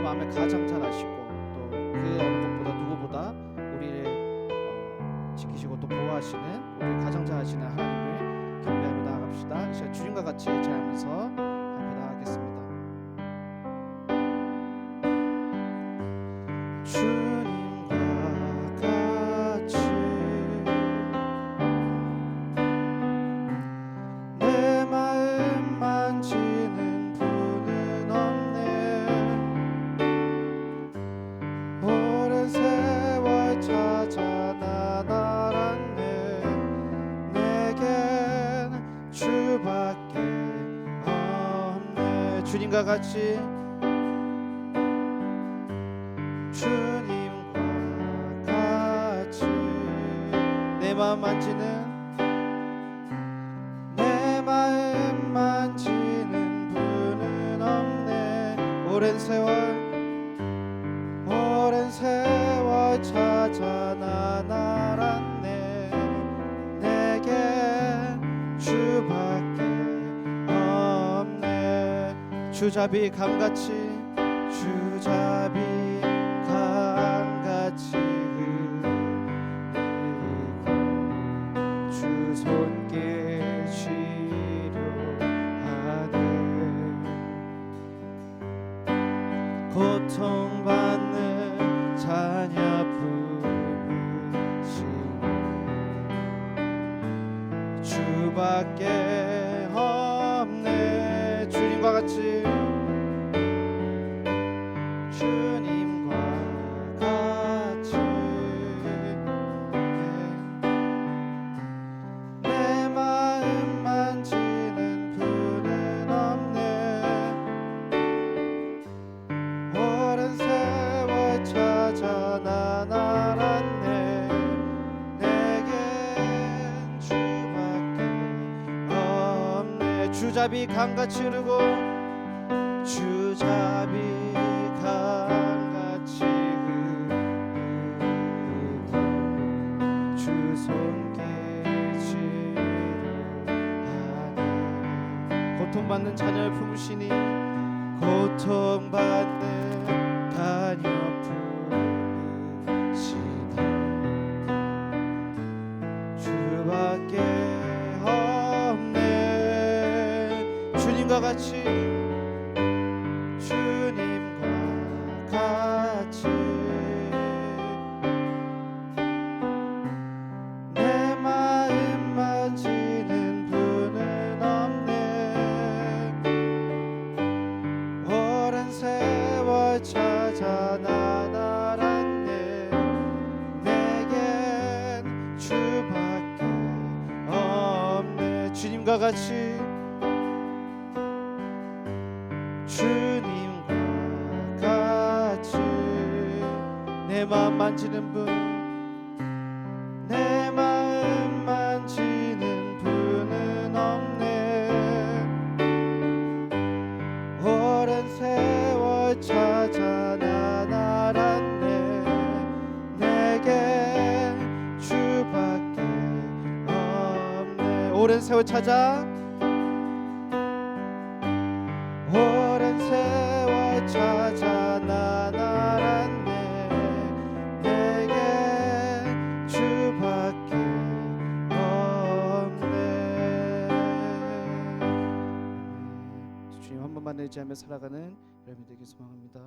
마음에 가장 잘 아시고 또 그 어느 것보다 누구보다 우리를 지키시고 또 보호하시는 우리를 가장 잘 아시는 하나님을 경배하며 나아갑시다. 이 시간 주님과 같이 찬양하면서 발표 나가겠습니다. 주님과 같이 내 마음 만지는 분은 없네. 오랜 세월 찾아 난 알았네. 내겐 주밖에 없네. 주님과 같이 주님과 같이 내 마음 만지는 내 마음 만지는 분은 없네. 오랜 세월 찾아 난 알았네. 내겐 주밖에 없네. 주잡이 감같이 주잡이 감같이 흐르고 주 손길 치료하네. 고통받는 자녀 품으시고 주밖에 없네. 주님과 같이 주님과 같이 내 마음 만지는 분은 없네. 오랜 세월 찾아 난 알았네. 내겐 주밖에 없네. 주잡이 강같이 흐르고 주잡이 강같이 흐르고 주 손길 치료하네. 고통받는 자녀를 품으시니 고통받는 자녀 품으시니 주밖에 없네. 주님과 같이 주님과 같이 내 마음 만지는 분은 없네. 오랜 세월 찾아 난 알았네. 내겐 주밖에 없네. 주님과 같이 주님과 같이 내 마음 만지는 분 내 마음 만지는 분은 없네. 오랜 세월 찾아 난 알았네. 내겐 주밖에 없네. 오랜 세월 찾아 오랜 세월 찾아 난 알았네. 내겐 주밖에 없네. 주님 한 번만 의지하며 살아가는 여러분 되길 소망합니다.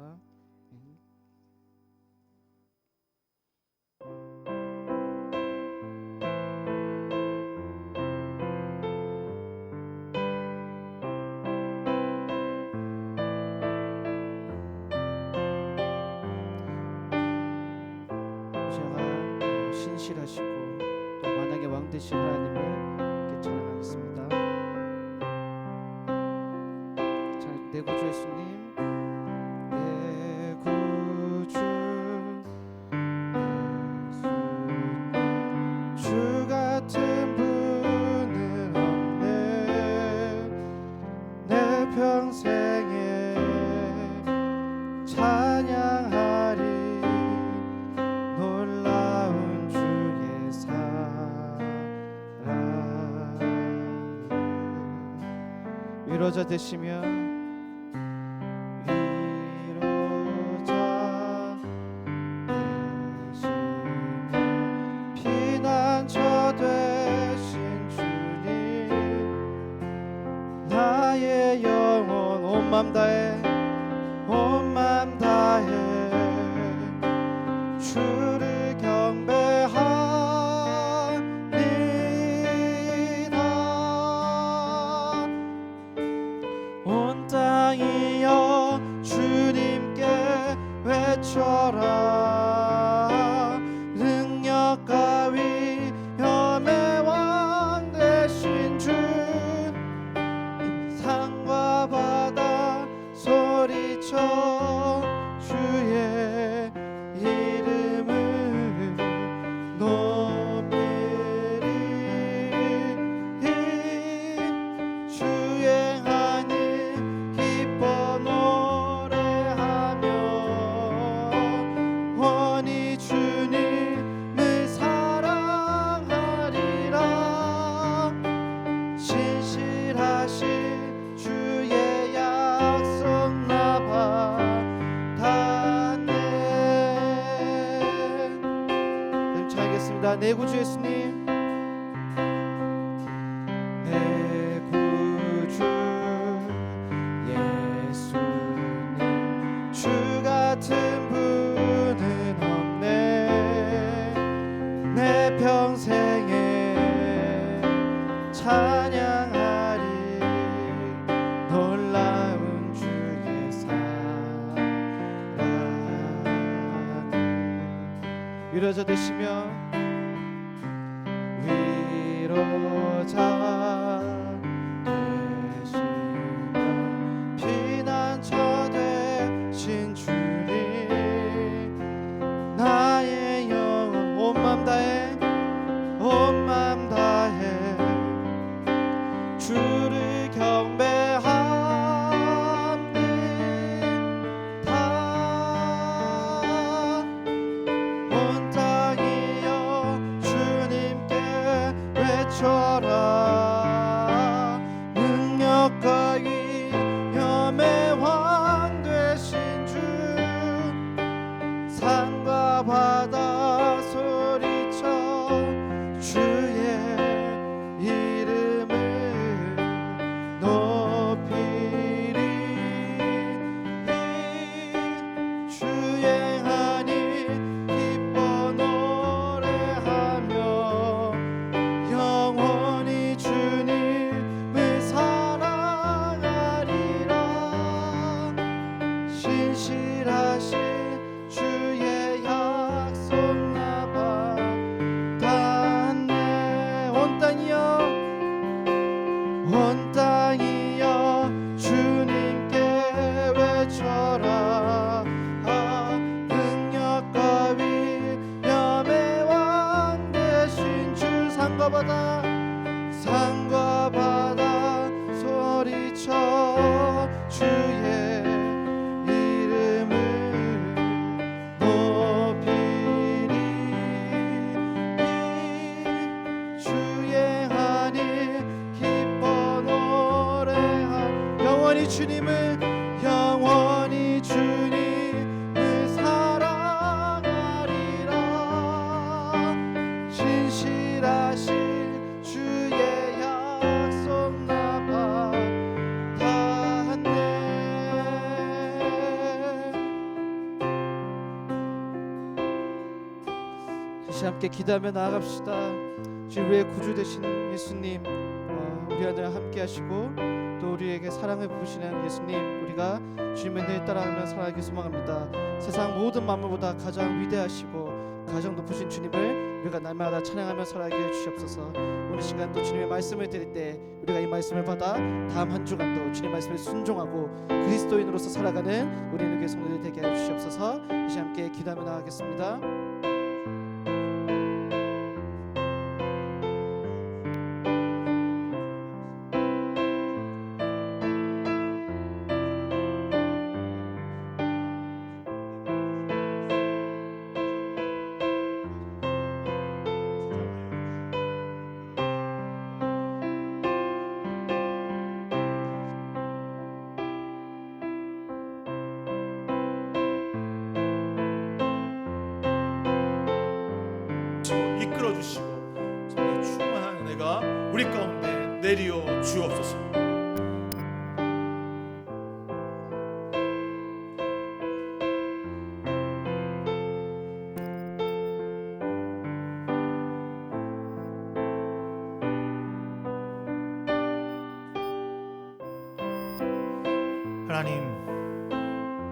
신실하시고 또 만왕의 왕 되신 하나님을 찬양하겠습니다. 내 구주 예수님, 내 구주 예수님, 주 같은 분은 없네. 내 평생에 찬양하리 놀라운 주의 사랑. 위로자 되시며 위로자 나의 영혼 온 맘 다해 온 맘 다해 주를 경배하리라. 온 땅이여 주님께 외쳐라. 능력과 위엄의 왕 되신 주 산과 바다 소리쳐 주의 이름을 높이리. 주행하니 기뻐 노래하며 원히 주님을 사랑하리라. 신실하신 주의 약속 나 받았네. 네, 잘하겠습니다. 내 구주 예수님, 내 구주 예수님, 주 같은 분은 없네. 내 평생에 찬양하리 놀라운 주의 사랑. 위로자 되시며 위로자 되시며 피난처 되신 주님, 나의 영혼 온 맘 다해 온 맘 다해 주를 경배합니다. 온 땅이여 주님께 외쳐라. 능력과 위엄의 왕 되신 주 산과 바다 소리쳐 주의 이름을 높이리. 주행하니 기뻐 노래하며 영원히 주님을 사랑하리라. 신실하신 주의 약속 나 받았네. 온 땅이여 온 땅이여 주님께 외쳐라. 능력과 위엄의 왕 되신 주 산과 바다 소리쳐 주의 이름을 높이리. 주행하니 기뻐 노래하 영원히 주님을 사랑하리라. 신실하신 주의 약속 나 받았네. 다시 함께 기도하며 나아갑시다. 주의 우리의 구주 되신 예수님, 우리 안에 함께 하시고 또 우리에게 사랑을 부으시는 예수님, 우리가 주님의 늘 따라가며 살아가기 소망합니다. 세상 모든 만물보다 가장 위대하시고 가장 높으신 주님을 우리가 날마다 찬양하며 살아가게 해 주시옵소서. 오늘 시간 또 주님의 말씀을 드릴 때 우리가 이 말씀을 받아 다음 한 주간도 주님의 말씀을 순종하고 그리스도인으로서 살아가는 우리 교회 성도들 되게 해 주시옵소서. 이제 함께 기도하며 나가겠습니다. 이끌어주시고 성령의 충만한 은혜가 우리 가운데 내리어 주옵소서. 하나님,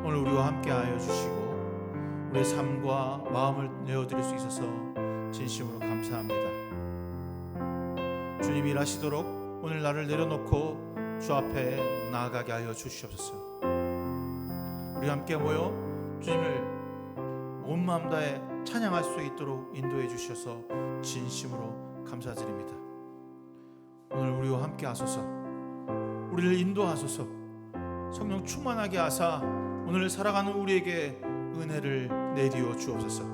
오늘 우리와 함께하여 주시고 우리의 삶과 마음을 내어드릴 수 있어서 진심으로 감사합니다. 주님이 일하시도록 오늘 나를 내려놓고 주 앞에 나아가게 하여 주시옵소서. 우리 함께 모여 주님을 온 마음 다해 찬양할 수 있도록 인도해 주셔서 진심으로 감사드립니다. 오늘 우리와 함께 하소서. 우리를 인도하소서. 성령 충만하게 하사 오늘 살아가는 우리에게 은혜를 내리어 주옵소서.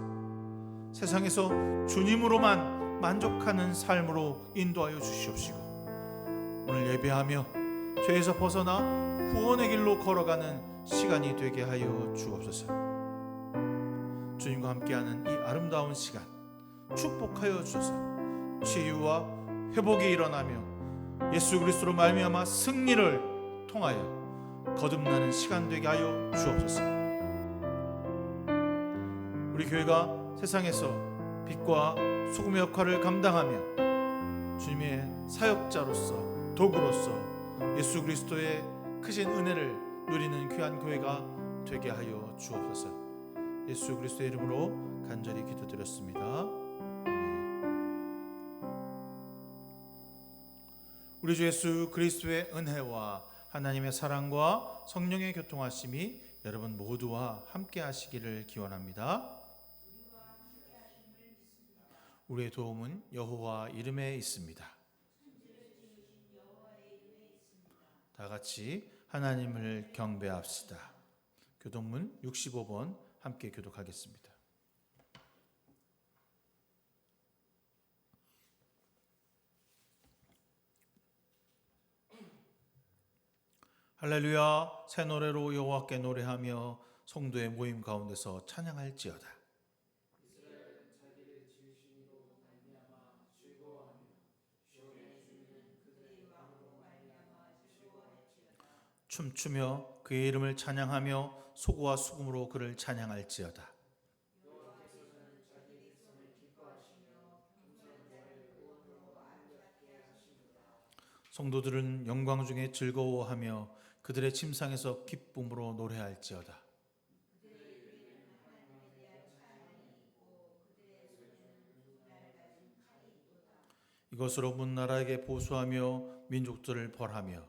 세상에서 주님으로만 만족하는 삶으로 인도하여 주시옵시고 오늘 예배하며 죄에서 벗어나 구원의 길로 걸어가는 시간이 되게 하여 주옵소서. 주님과 함께하는 이 아름다운 시간 축복하여 주셔서 치유와 회복이 일어나며 예수 그리스도로 말미암아 승리를 통하여 거듭나는 시간 되게 하여 주옵소서. 우리 교회가 세상에서 빛과 소금의 역할을 감당하며 주님의 사역자로서 도구로서 예수 그리스도의 크신 은혜를 누리는 귀한 교회가 되게 하여 주옵소서. 예수 그리스도의 이름으로 간절히 기도드렸습니다. 우리 주 예수 그리스도의 은혜와 하나님의 사랑과 성령의 교통하심이 여러분 모두와 함께 하시기를 기원합니다. 우리의 도움은 여호와 이름에 있습니다. 다 같이 하나님을 경배합시다. 교독문 65번 함께 교독하겠습니다. 할렐루야. 새 노래로 여호와께 노래하며 성도의 모임 가운데서 찬양할지어다. 춤추며 그의 이름을 찬양하며 소고와 수금으로 그를 찬양할지어다. 성도들은 영광 중에 즐거워하며 그들의 침상에서 기쁨으로 노래할지어다. 이것으로 문나라에게 보수하며 민족들을 벌하며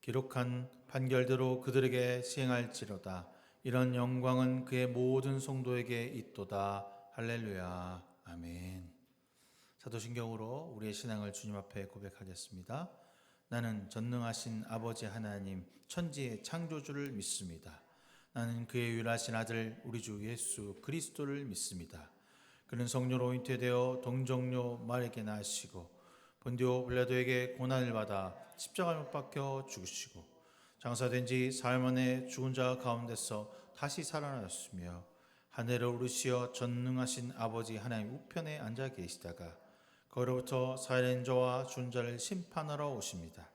기록한 판결대로 그들에게 시행할지로다. 이런 영광은 그의 모든 성도에게 있도다. 할렐루야. 아멘. 사도신경으로 우리의 신앙을 주님 앞에 고백하겠습니다. 나는 전능하신 아버지 하나님 천지의 창조주를 믿습니다. 나는 그의 유일하신 아들 우리 주 예수 그리스도를 믿습니다. 그는 성령으로 잉태되어 동정녀 마리아에게 나시고 본디오 빌라도에게 고난을 받아 십자가에 못 박혀 죽으시고 장사된 지 사흘 만에 죽은 자 가운데서 다시 살아나셨으며 하늘에 오르시어 전능하신 아버지 하나님 우편에 앉아 계시다가 거기로부터 살아있는 자와 죽은 자를 심판하러 오십니다.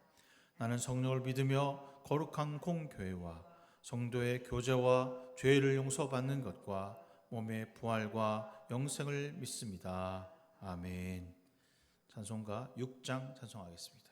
나는 성령을 믿으며 거룩한 공교회와 성도의 교제와 죄를 용서받는 것과 몸의 부활과 영생을 믿습니다. 아멘. 찬송가 6장 찬송하겠습니다.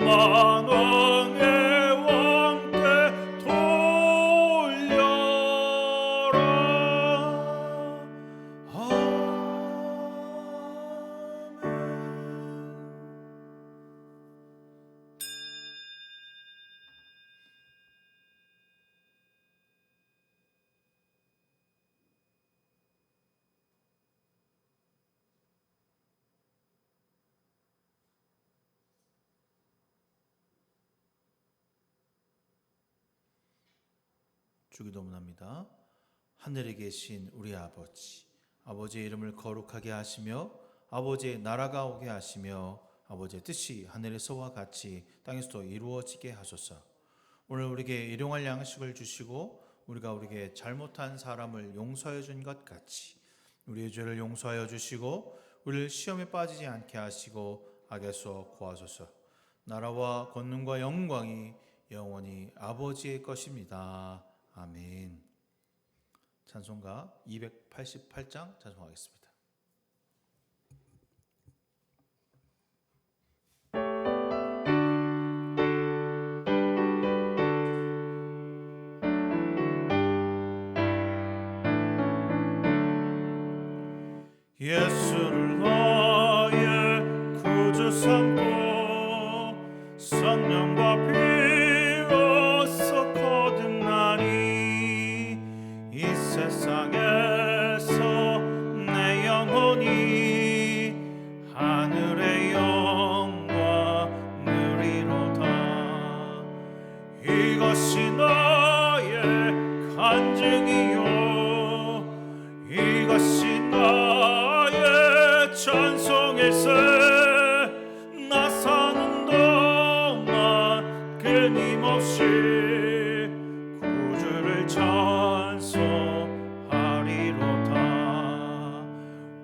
만왕의 왕께 주기도문합니다. 하늘에 계신 우리 아버지, 아버지의 이름을 거룩하게 하시며 아버지의 나라가 오게 하시며 아버지의 뜻이 하늘에서와 같이 땅에서도 이루어지게 하소서. 오늘 우리에게 일용할 양식을 주시고 우리가 우리에게 잘못한 사람을 용서해 준 것 같이 우리의 죄를 용서하여 주시고 우리를 시험에 빠지지 않게 하시고 악에서 구하소서. 나라와 권능과 영광이 영원히 아버지의 것입니다. 아멘. 찬송가 288장 찬송하겠습니다. 예수를 나의 구주 삼고 성령과 비로소 거듭나니 이 세상에서 내 영혼이 하늘의 영광 누리로다. 이것이 나의 간증이요 이것이 나의 찬송일세. 나 사는 동안 끊임없이 구주를 찬송하리로다.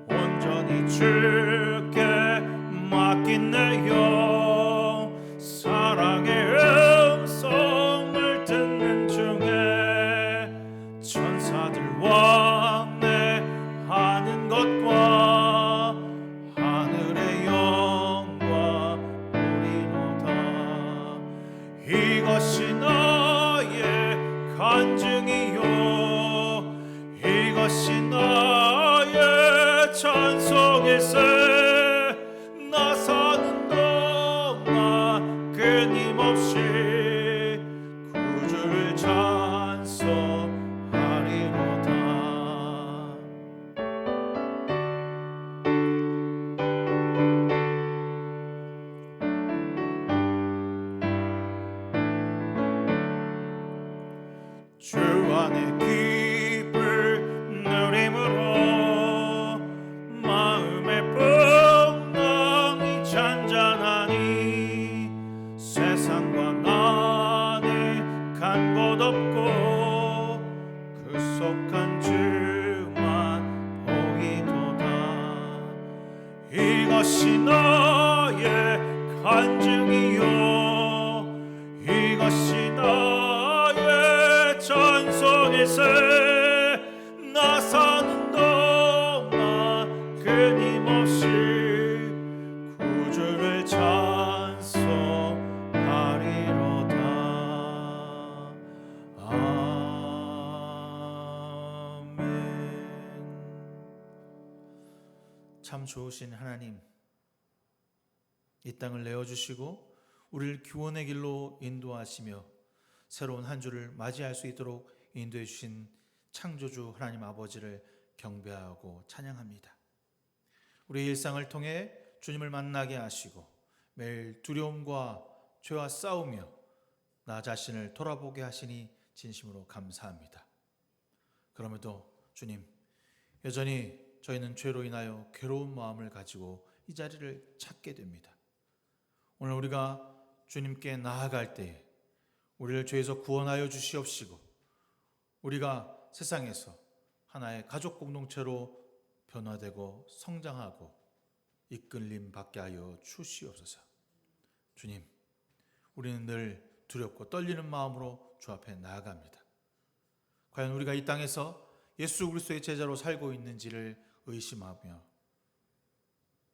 온전히 주께 맡긴 내 영 사랑의 음성을 듣는 중에 천사들 왕래하는 것과 하늘의 영광 우리로다. 이것이 나의 간증이요 이것이 나의 찬송일세. 나 사는 동안 끊임없이 구주를 찬송하리로다. 주 안에 기쁠 누림으로 마음의 풍랑이 잔잔하니 세상과 나는 간 곳 없고 그 속한 주만 보이도다. 이것이 나의 간증이요 이것이 나의 찬송일세. 나 사는 동안 끊임없이 구주를 찬송하리로다. 아멘. 참 좋으신 하나님, 이 땅을 내어주시고 우리를 구원의 길로 인도하시며 새로운 한 주를 맞이할 수 있도록 인도해 주신 창조주 하나님 아버지를 경배하고 찬양합니다. 우리의 일상을 통해 주님을 만나게 하시고 매일 두려움과 죄와 싸우며 나 자신을 돌아보게 하시니 진심으로 감사합니다. 그럼에도 주님, 여전히 저희는 죄로 인하여 괴로운 마음을 가지고 이 자리를 찾게 됩니다. 오늘 우리가 주님께 나아갈 때에 우리를 죄에서 구원하여 주시옵시고 우리가 세상에서 하나의 가족 공동체로 변화되고 성장하고 이끌림 받게 하여 주시옵소서. 주님, 우리는 늘 두렵고 떨리는 마음으로 주 앞에 나아갑니다. 과연 우리가 이 땅에서 예수 그리스도의 제자로 살고 있는지를 의심하며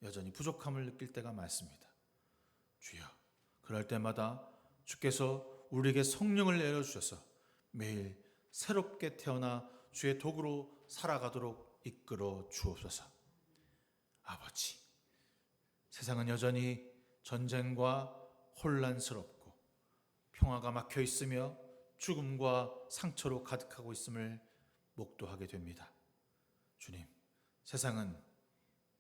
여전히 부족함을 느낄 때가 많습니다. 주여, 그럴 때마다 주께서 우리에게 성령을 내려주셔서 매일 새롭게 태어나 주의 도구로 살아가도록 이끌어 주옵소서. 아버지, 세상은 여전히 전쟁과 혼란스럽고 평화가 막혀 있으며 죽음과 상처로 가득하고 있음을 목도하게 됩니다. 주님, 세상은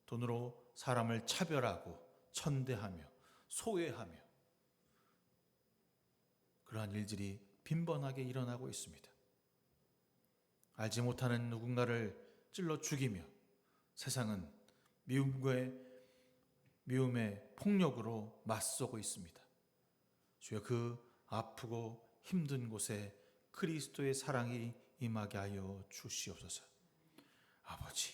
돈으로 사람을 차별하고 천대하며 소외하며 그러한 일들이 빈번하게 일어나고 있습니다. 알지 못하는 누군가를 찔러 죽이며 세상은 미움의 폭력으로 맞서고 있습니다. 주여, 그 아프고 힘든 곳에 그리스도의 사랑이 임하게 하여 주시옵소서. 아버지,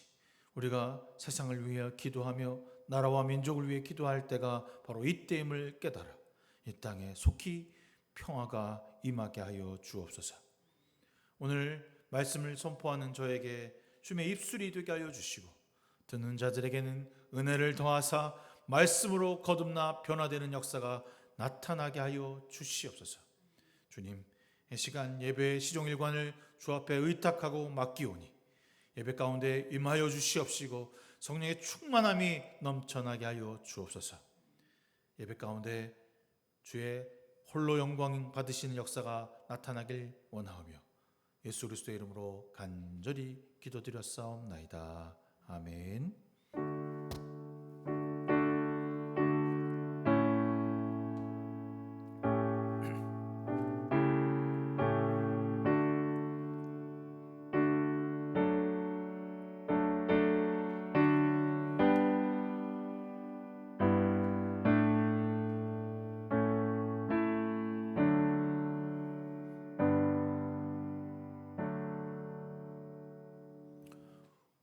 우리가 세상을 위해 기도하며 나라와 민족을 위해 기도할 때가 바로 이때임을 깨달아 이 땅에 속히 평화가 임하게 하여 주옵소서. 오늘 말씀을 선포하는 저에게 주님의 입술이 되게 하여 주시고 듣는 자들에게는 은혜를 더하사 말씀으로 거듭나 변화되는 역사가 나타나게 하여 주시옵소서. 주님, 이 시간 예배의 시종일관을 주 앞에 의탁하고 맡기오니 예배 가운데 임하여 주시옵시고 성령의 충만함이 넘쳐나게 하여 주옵소서. 예배 가운데 주의 홀로 영광 받으시는 역사가 나타나길 원하오며 예수 그리스도의 이름으로 간절히 기도드렸사옵나이다. 아멘.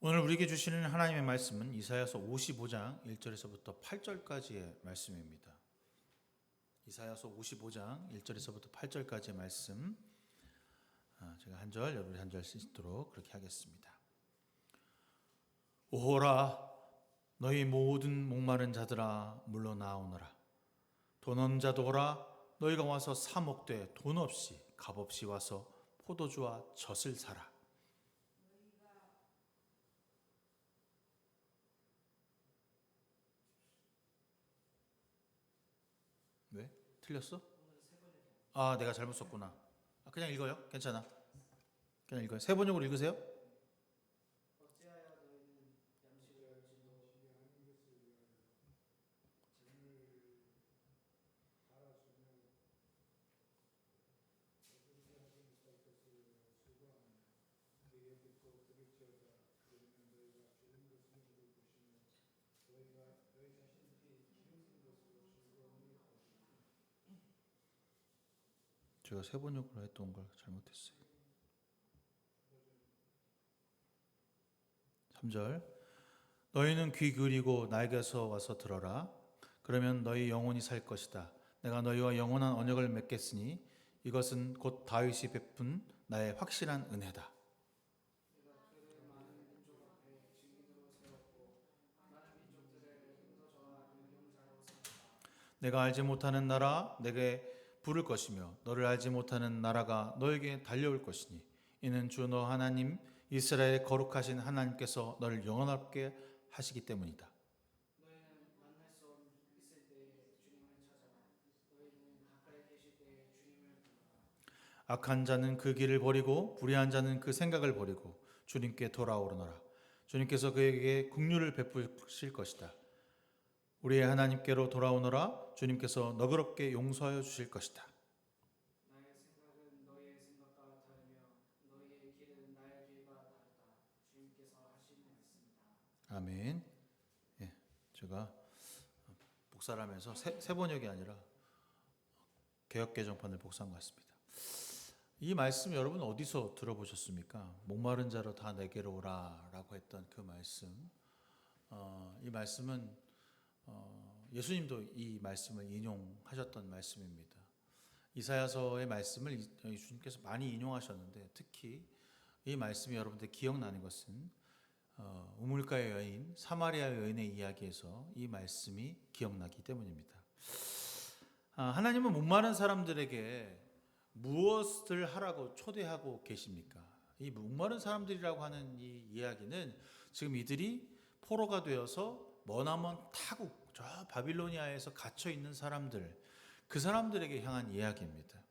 오늘 우리에게 주시는 하나님의 말씀은 이사야서 55장 1절에서부터 8절까지의 말씀입니다. 이사야서 55장 1절에서부터 8절까지의 말씀, 제가 한 절, 여러분이 한 절씩 읽도록 그렇게 하겠습니다. 오호라, 너희 모든 목마른 자들아 물러나오너라. 돈 없는 자도 오라. 너희가 와서 사 먹되 돈 없이 값없이 와서 포도주와 젖을 사라. 왜? 틀렸어? 내가 잘못 썼구나. 그냥 읽어요. 괜찮아. 그냥 읽어요. 세 번역으로 읽으세요. 제가 세 번역으로 했던 걸 잘못했어요. 3절, 너희는 귀 기울이고 나에게서 와서 들어라. 그러면 너희 영혼이 살 것이다. 내가 너희와 영원한 언약을 맺겠으니 이것은 곧 다윗이 베푼 나의 확실한 은혜다. 내가 알지 못하는 나라 내게 부를 것이며 너를 알지 못하는 나라가 너에게 달려올 것이니 이는 주 너 하나님 이스라엘의 거룩하신 하나님께서 너를 영원하게 하시기 때문이다. 너희는 만날 수 있을 때 주님을 찾아라. 너희는 가까이 계실 때 주님을 부르라. 악한 자는 그 길을 버리고 불의한 자는 그 생각을 버리고 주님께 돌아오르노라. 주님께서 그에게 긍휼을 베푸실 것이다. 우리의 하나님께로 돌아오너라. 주님께서 너그럽게 용서하여 주실 것이다. 나의 생각은 너희의 생각과 다르며 너희의 길은 나의 길과 다르다. 주님께서 하신 말씀이다. 아멘. 예, 제가 복사를 하면서 새 번역이 아니라 개역개정판을 복사한 것 같습니다. 이 말씀 여러분 어디서 들어보셨습니까? 목마른 자로 다 내게로 오라라고 했던 그 말씀. 이 말씀은 예수님도 이 말씀을 인용하셨던 말씀입니다. 이사야서의 말씀을 예수님께서 많이 인용하셨는데 특히 이 말씀이 여러분들 기억나는 것은 우물가의 여인, 사마리아 여인의 이야기에서 이 말씀이 기억나기 때문입니다. 하나님은 목마른 사람들에게 무엇을 하라고 초대하고 계십니까? 이 목마른 사람들이라고 하는 이 이야기는 지금 이들이 포로가 되어서 머나먼 타국, 저 바빌로니아에서 갇혀 있는 사람들, 그 사람들에게 향한 이야기입니다.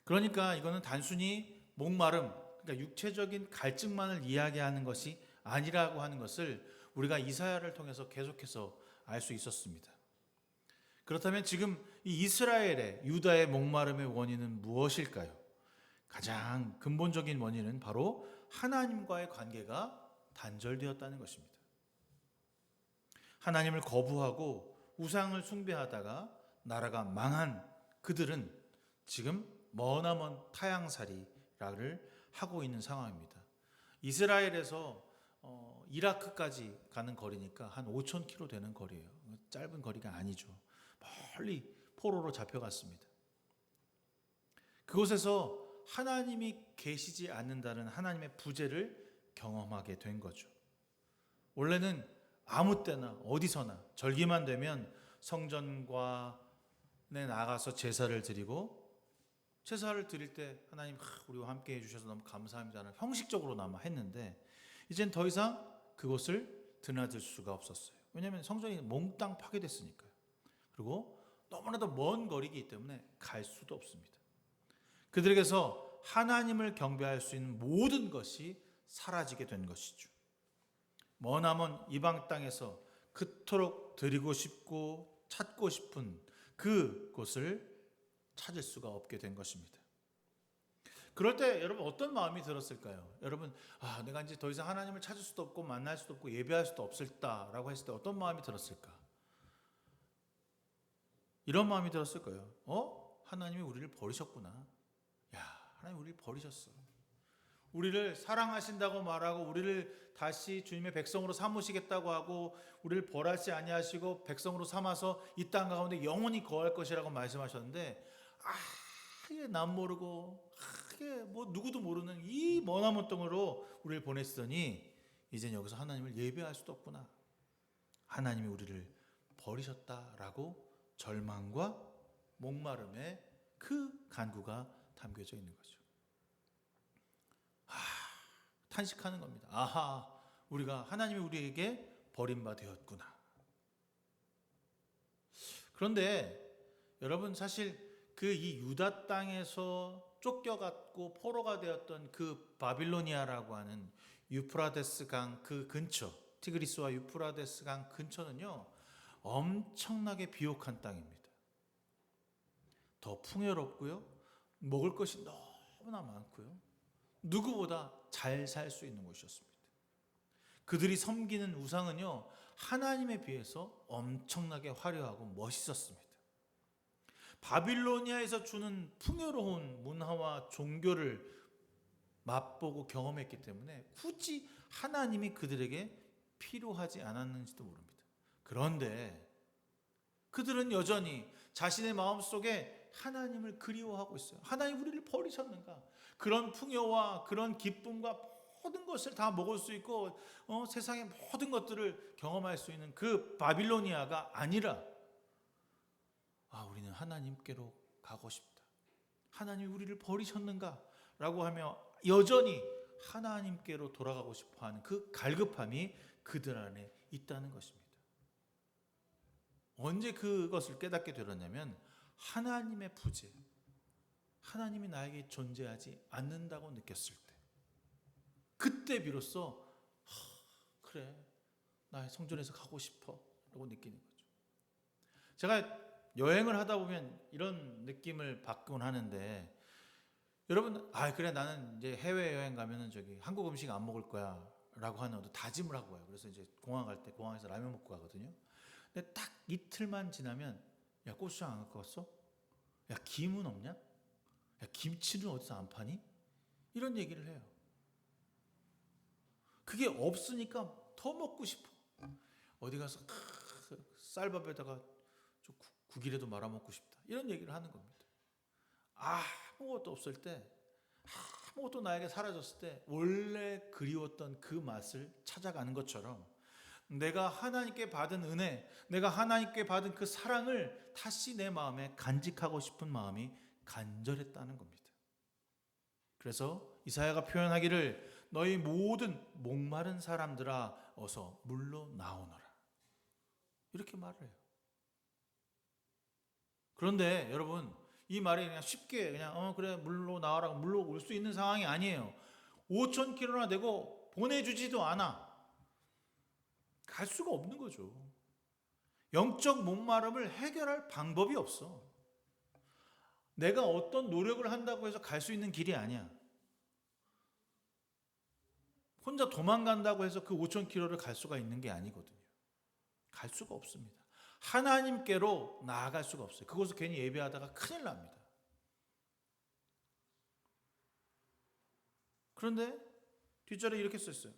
그러니까 이거는 단순히 목마름, 그러니까 육체적인 갈증만을 이야기하는 것이 아니라고 하는 것을 우리가 이사야를 통해서 계속해서 알 수 있었습니다. 그렇다면 지금 이 이스라엘의 유다의 목마름의 원인은 무엇일까요? 가장 근본적인 원인은 바로 하나님과의 관계가 단절되었다는 것입니다. 하나님을 거부하고 우상을 숭배하다가 나라가 망한 그들은 지금 머나먼 타향살이를 하고 있는 상황입니다. 이스라엘에서 이라크까지 가는 거리니까 한 5,000km 되는 거리예요. 짧은 거리가 아니죠. 멀리 포로로 잡혀갔습니다. 그곳에서 하나님이 계시지 않는다는 하나님의 부재를 경험하게 된 거죠. 원래는 아무 때나 어디서나 절기만 되면 성전관에 나가서 제사를 드리고, 제사를 드릴 때 하나님 우리와 함께 해주셔서 너무 감사합니다는 형식적으로나마 했는데, 이젠 더 이상 그곳을 드나들 수가 없었어요. 왜냐하면 성전이 몽땅 파괴됐으니까요. 그리고 너무나도 먼 거리이기 때문에 갈 수도 없습니다. 그들에게서 하나님을 경배할 수 있는 모든 것이 사라지게 된 것이죠. 머나먼 이방 땅에서 그토록 드리고 싶고 찾고 싶은 그곳을 찾을 수가 없게 된 것입니다. 그럴 때 여러분 어떤 마음이 들었을까요? 여러분, 내가 이제 더 이상 하나님을 찾을 수도 없고 만날 수도 없고 예배할 수도 없을다라고 했을 때 어떤 마음이 들었을까? 이런 마음이 들었을 거예요. 하나님이 우리를 버리셨구나. 하나님 우리를 버리셨어. 우리를 사랑하신다고 말하고 우리를 다시 주님의 백성으로 삼으시겠다고 하고 우리를 벌하지 아니하시고 백성으로 삼아서 이 땅 가운데 영원히 거할 것이라고 말씀하셨는데, 이게 남 모르고 이게 뭐 누구도 모르는 이 머나먼 땅으로 우리를 보내시더니 이젠 여기서 하나님을 예배할 수도 없구나. 하나님이 우리를 버리셨다라고 절망과 목마름의 그 간구가 담겨져 있는 거죠. 탄식하는 겁니다. 우리가 하나님이 우리에게 버림바 되었구나. 그런데 여러분, 사실 그 이 유다 땅에서 쫓겨갔고 포로가 되었던 그 바빌로니아라고 하는 유프라데스 강 그 근처, 티그리스와 유프라데스 강 근처는요, 엄청나게 비옥한 땅입니다. 더 풍요롭고요, 먹을 것이 너무나 많고요, 누구보다 잘 살 수 있는 곳이었습니다. 그들이 섬기는 우상은요, 하나님에 비해서 엄청나게 화려하고 멋있었습니다. 바빌로니아에서 주는 풍요로운 문화와 종교를 맛보고 경험했기 때문에 굳이 하나님이 그들에게 필요하지 않았는지도 모릅니다. 그런데 그들은 여전히 자신의 마음속에 하나님을 그리워하고 있어요. 하나님 우리를 버리셨는가? 그런 풍요와 그런 기쁨과 모든 것을 다 먹을 수 있고 세상의 모든 것들을 경험할 수 있는 그 바빌로니아가 아니라, 우리는 하나님께로 가고 싶다. 하나님이 우리를 버리셨는가? 라고 하며 여전히 하나님께로 돌아가고 싶어하는 그 갈급함이 그들 안에 있다는 것입니다. 언제 그것을 깨닫게 되었냐면 하나님의 부재, 하나님이 나에게 존재하지 않는다고 느꼈을 때, 그때 비로소 그래, 나 성전에서 가고 싶어 라고 느끼는 거죠. 제가 여행을 하다 보면 이런 느낌을 받곤 하는데, 여러분, 그래, 나는 이제 해외여행 가면은 한국 음식 안 먹을 거야 라고 하는 어떤 다짐을 하고 와요. 그래서 이제 공항 갈 때 공항에서 라면 먹고 가거든요. 근데 딱 이틀만 지나면, 야, 고추장 안 갖고 왔어? 야, 김은 없냐? 야, 김치는 어디서 안 파니? 이런 얘기를 해요. 그게 없으니까 더 먹고 싶어. 어디 가서 쌀밥에다가 좀 국이라도 말아 먹고 싶다. 이런 얘기를 하는 겁니다. 아무것도 없을 때, 아무것도 나에게 사라졌을 때 원래 그리웠던 그 맛을 찾아가는 것처럼, 내가 하나님께 받은 은혜, 내가 하나님께 받은 그 사랑을 다시 내 마음에 간직하고 싶은 마음이 간절했다는 겁니다. 그래서 이사야가 표현하기를 너희 모든 목마른 사람들아 어서 물로 나오너라, 이렇게 말을 해요. 그런데 여러분, 이 말이 그냥 쉽게 그래 물로 나와라, 물로 올 수 있는 상황이 아니에요. 5,000km나 되고 보내주지도 않아. 갈 수가 없는 거죠. 영적 목마름을 해결할 방법이 없어. 내가 어떤 노력을 한다고 해서 갈 수 있는 길이 아니야. 혼자 도망간다고 해서 그 5,000km를 갈 수가 있는 게 아니거든요. 갈 수가 없습니다. 하나님께로 나아갈 수가 없어요. 그곳을 괜히 예배하다가 큰일 납니다. 그런데 뒷절에 이렇게 썼어요.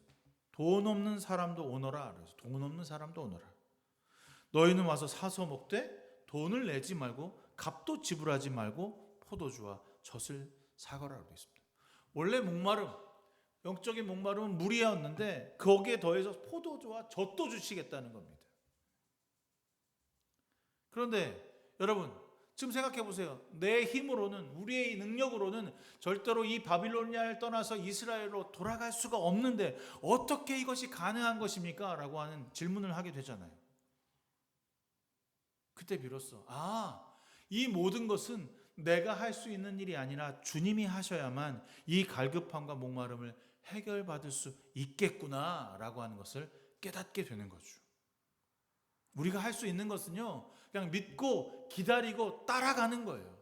돈 없는 사람도 오너라. 그래서 돈 없는 사람도 오너라. 너희는 와서 사서 먹되 돈을 내지 말고 값도 지불하지 말고 포도주와 젖을 사거라 그러고 있습니다. 원래 목마름, 영적인 목마름은 물이었는데 거기에 더해서 포도주와 젖도 주시겠다는 겁니다. 그런데 여러분 지금 생각해 보세요. 내 힘으로는, 우리의 능력으로는 절대로 이 바빌로니아를 떠나서 이스라엘로 돌아갈 수가 없는데 어떻게 이것이 가능한 것입니까? 라고 하는 질문을 하게 되잖아요. 그때 비로소 이 모든 것은 내가 할 수 있는 일이 아니라 주님이 하셔야만 이 갈급함과 목마름을 해결받을 수 있겠구나 라고 하는 것을 깨닫게 되는 거죠. 우리가 할 수 있는 것은요, 그냥 믿고 기다리고 따라가는 거예요.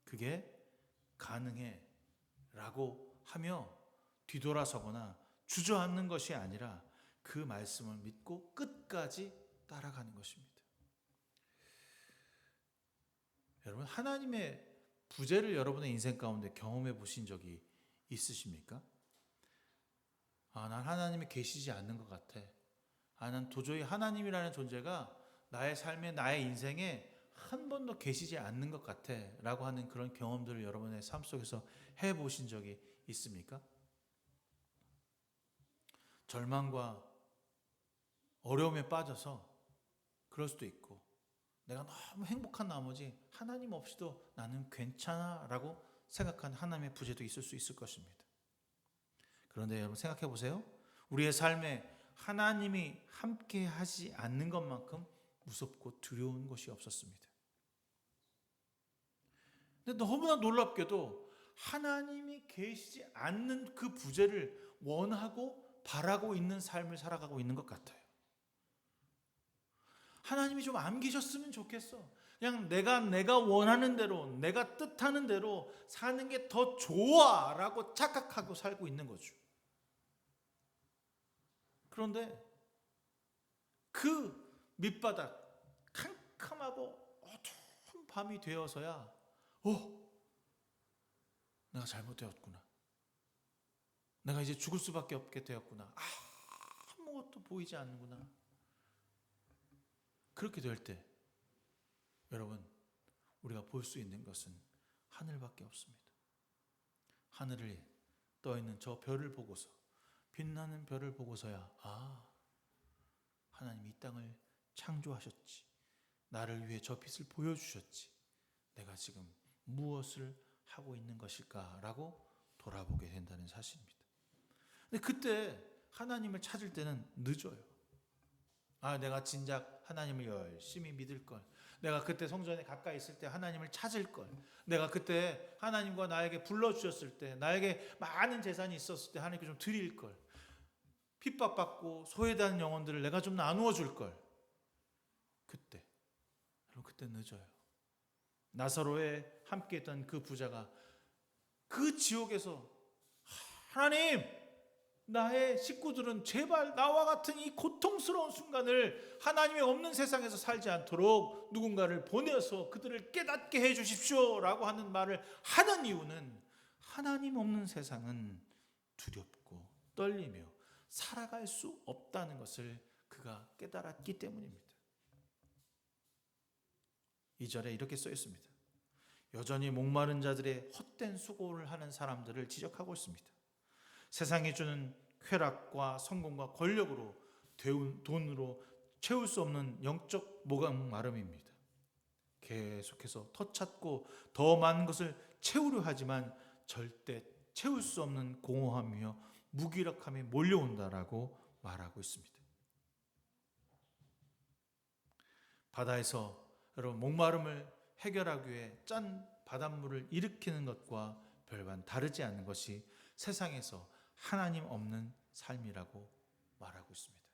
그게 가능해 라고 하며 뒤돌아서거나 주저앉는 것이 아니라 그 말씀을 믿고 끝까지 따라가는 것입니다. 여러분, 하나님의 부재를 여러분의 인생 가운데 경험해 보신 적이 있으십니까? 난 하나님이 계시지 않는 것 같아. 난 도저히 하나님이라는 존재가 나의 삶에, 나의 인생에 한 번도 계시지 않는 것 같아 라고 하는 그런 경험들을 여러분의 삶 속에서 해보신 적이 있습니까? 절망과 어려움에 빠져서 그럴 수도 있고, 내가 너무 행복한 나머지 하나님 없이도 나는 괜찮아 라고 생각한 하나님의 부재도 있을 수 있을 것입니다. 그런데 여러분 생각해 보세요. 우리의 삶에 하나님이 함께 하지 않는 것만큼 무섭고 두려운 것이 없었습니다. 근데 너무나 놀랍게도 하나님이 계시지 않는 그 부재를 원하고 바라고 있는 삶을 살아가고 있는 것 같아요. 하나님이 좀 안 계셨으면 좋겠어. 그냥 내가 원하는 대로, 내가 뜻하는 대로 사는 게 더 좋아라고 착각하고 살고 있는 거죠. 그런데 그 밑바닥 캄캄하고 어두운 밤이 되어서야 내가 잘못되었구나. 내가 이제 죽을 수밖에 없게 되었구나. 아무것도 보이지 않는구나. 그렇게 될 때 여러분, 우리가 볼 수 있는 것은 하늘밖에 없습니다. 하늘에 떠 있는 저 별을 보고서, 빛나는 별을 보고서야 하나님이 이 땅을 창조하셨지, 나를 위해 저 빛을 보여주셨지, 내가 지금 무엇을 하고 있는 것일까라고 돌아보게 된다는 사실입니다. 근데 그때 하나님을 찾을 때는 늦어요. 내가 진작 하나님을 열심히 믿을 걸, 내가 그때 성전에 가까이 있을 때 하나님을 찾을 걸, 내가 그때 하나님과 나에게 불러주셨을 때, 나에게 많은 재산이 있었을 때 하나님께 좀 드릴 걸, 핍박받고 소외되는 영혼들을 내가 좀 나누어 줄 걸. 그때 늦어요. 나사로에 함께했던 그 부자가 그 지옥에서 하나님, 나의 식구들은 제발 나와 같은 이 고통스러운 순간을 하나님이 없는 세상에서 살지 않도록 누군가를 보내서 그들을 깨닫게 해 주십시오 라고 하는 말을 하는 이유는, 하나님 없는 세상은 두렵고 떨리며 살아갈 수 없다는 것을 그가 깨달았기 때문입니다. 2절에 이렇게 써 있습니다. 여전히 목마른 자들의 헛된 수고를 하는 사람들을 지적하고 있습니다. 세상이 주는 쾌락과 성공과 권력으로 돈으로 채울 수 없는 영적 목마름입니다. 계속해서 더 찾고 더 많은 것을 채우려 하지만 절대 채울 수 없는 공허함이며 무기력함이 몰려온다라고 말하고 있습니다. 바다에서 여러분 목마름을 해결하기 위해 짠 바닷물을 일으키는 것과 별반 다르지 않은 것이 세상에서 하나님 없는 삶이라고 말하고 있습니다.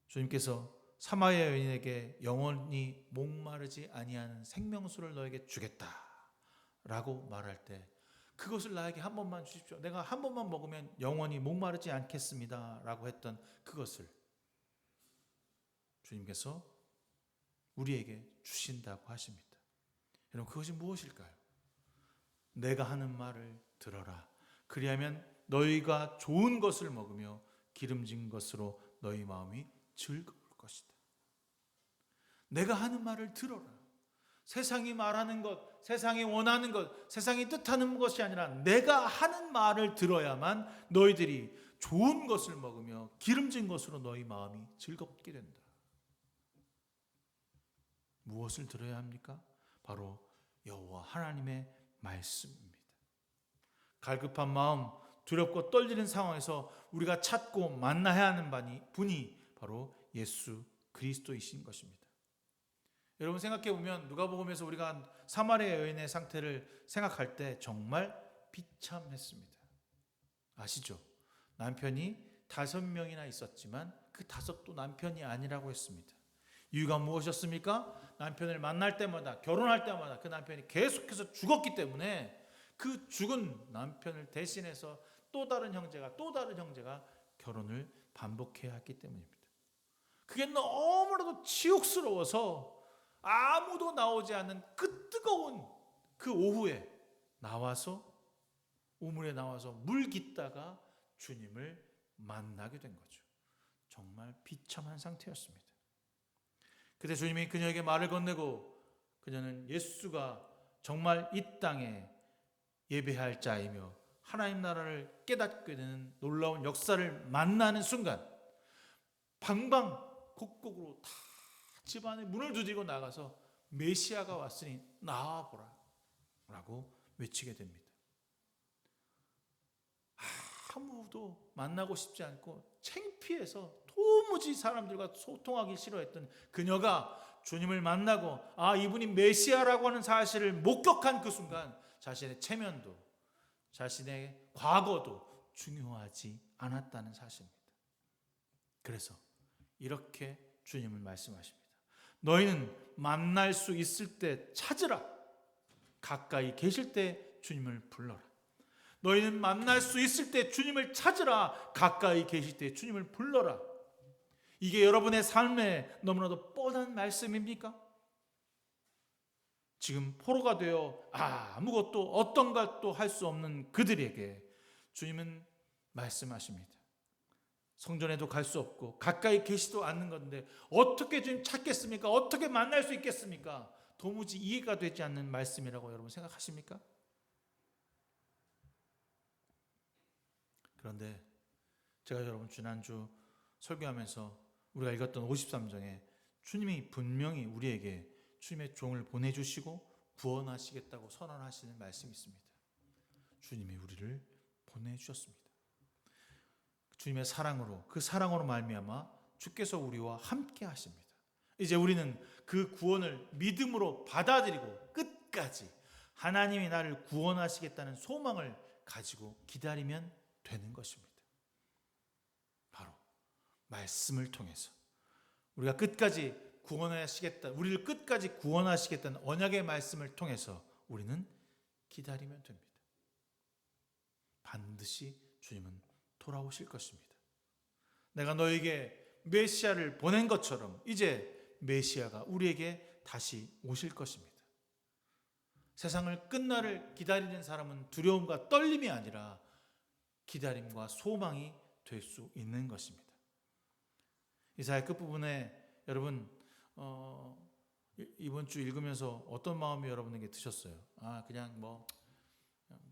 주님께서 사마리아 여인에게 영원히 목마르지 아니하는 생명수를 너에게 주겠다라고 말할 때 그것을 나에게 한 번만 주십시오. 내가 한 번만 먹으면 영원히 목마르지 않겠습니다라고 했던 그것을 주님께서 우리에게 주신다고 하십니다. 여러분, 그것이 무엇일까요? 내가 하는 말을 들어라. 그리하면 너희가 좋은 것을 먹으며 기름진 것으로 너희 마음이 즐거울 것이다. 내가 하는 말을 들어라. 세상이 말하는 것, 세상이 원하는 것, 세상이 뜻하는 것이 아니라 내가 하는 말을 들어야만 너희들이 좋은 것을 먹으며 기름진 것으로 너희 마음이 즐겁게 된다. 무엇을 들어야 합니까? 바로 여호와 하나님의 말씀입니다. 갈급한 마음, 두렵고 떨리는 상황에서 우리가 찾고 만나야 하는 분이 바로 예수 그리스도이신 것입니다. 여러분, 생각해 보면 누가복음에서 우리가 사마리아 여인의 상태를 생각할 때 정말 비참했습니다. 아시죠? 남편이 5명이나 있었지만 그 5도 남편이 아니라고 했습니다. 이유가 무엇이었습니까? 남편을 만날 때마다, 결혼할 때마다 그 남편이 계속해서 죽었기 때문에 그 죽은 남편을 대신해서 또 다른 형제가 결혼을 반복해야 했기 때문입니다. 그게 너무나도 치욕스러워서 아무도 나오지 않는 그 뜨거운 그 오후에 우물에 나와서 물 깃다가 주님을 만나게 된 거죠. 정말 비참한 상태였습니다. 그때 주님이 그녀에게 말을 건네고 그녀는 예수가 정말 이 땅에 예배할 자이며 하나님 나라를 깨닫게 되는 놀라운 역사를 만나는 순간 방방곡곡으로 다 집안에 문을 두드리고 나가서 메시아가 왔으니 나와보라 라고 외치게 됩니다. 아무도 만나고 싶지 않고 창피해서 도무지 사람들과 소통하기 싫어했던 그녀가 주님을 만나고 이분이 메시아라고 하는 사실을 목격한 그 순간 자신의 체면도 자신의 과거도 중요하지 않았다는 사실입니다. 그래서 이렇게 주님은 말씀하십니다. 너희는 만날 수 있을 때 찾으라. 가까이 계실 때 주님을 불러라. 너희는 만날 수 있을 때 주님을 찾으라. 가까이 계실 때 주님을 불러라. 이게 여러분의 삶에 너무나도 뻔한 말씀입니까? 지금 포로가 되어 아무것도 어떤 것도 할 수 없는 그들에게 주님은 말씀하십니다. 성전에도 갈 수 없고 가까이 계시도 않는 건데 어떻게 주님 찾겠습니까? 어떻게 만날 수 있겠습니까? 도무지 이해가 되지 않는 말씀이라고 여러분 생각하십니까? 그런데 제가 여러분 지난주 설교하면서 우리가 읽었던 53장에 주님이 분명히 우리에게 주님의 종을 보내주시고 구원하시겠다고 선언하시는 말씀이 있습니다. 주님이 우리를 보내주셨습니다. 주님의 사랑으로, 그 사랑으로 말미암아 주께서 우리와 함께 하십니다. 이제 우리는 그 구원을 믿음으로 받아들이고 끝까지 하나님이 나를 구원하시겠다는 소망을 가지고 기다리면 되는 것입니다. 바로 말씀을 통해서 우리가 끝까지 구원하시겠다, 우리를 끝까지 구원하시겠다는 언약의 말씀을 통해서 우리는 기다리면 됩니다. 반드시 주님은 돌아오실 것입니다. 내가 너에게 메시아를 보낸 것처럼 이제 메시아가 우리에게 다시 오실 것입니다. 세상을 끝날을 기다리는 사람은 두려움과 떨림이 아니라 기다림과 소망이 될 수 있는 것입니다. 이사야 끝부분에 여러분 이번 주 읽으면서 어떤 마음이 여러분에게 드셨어요?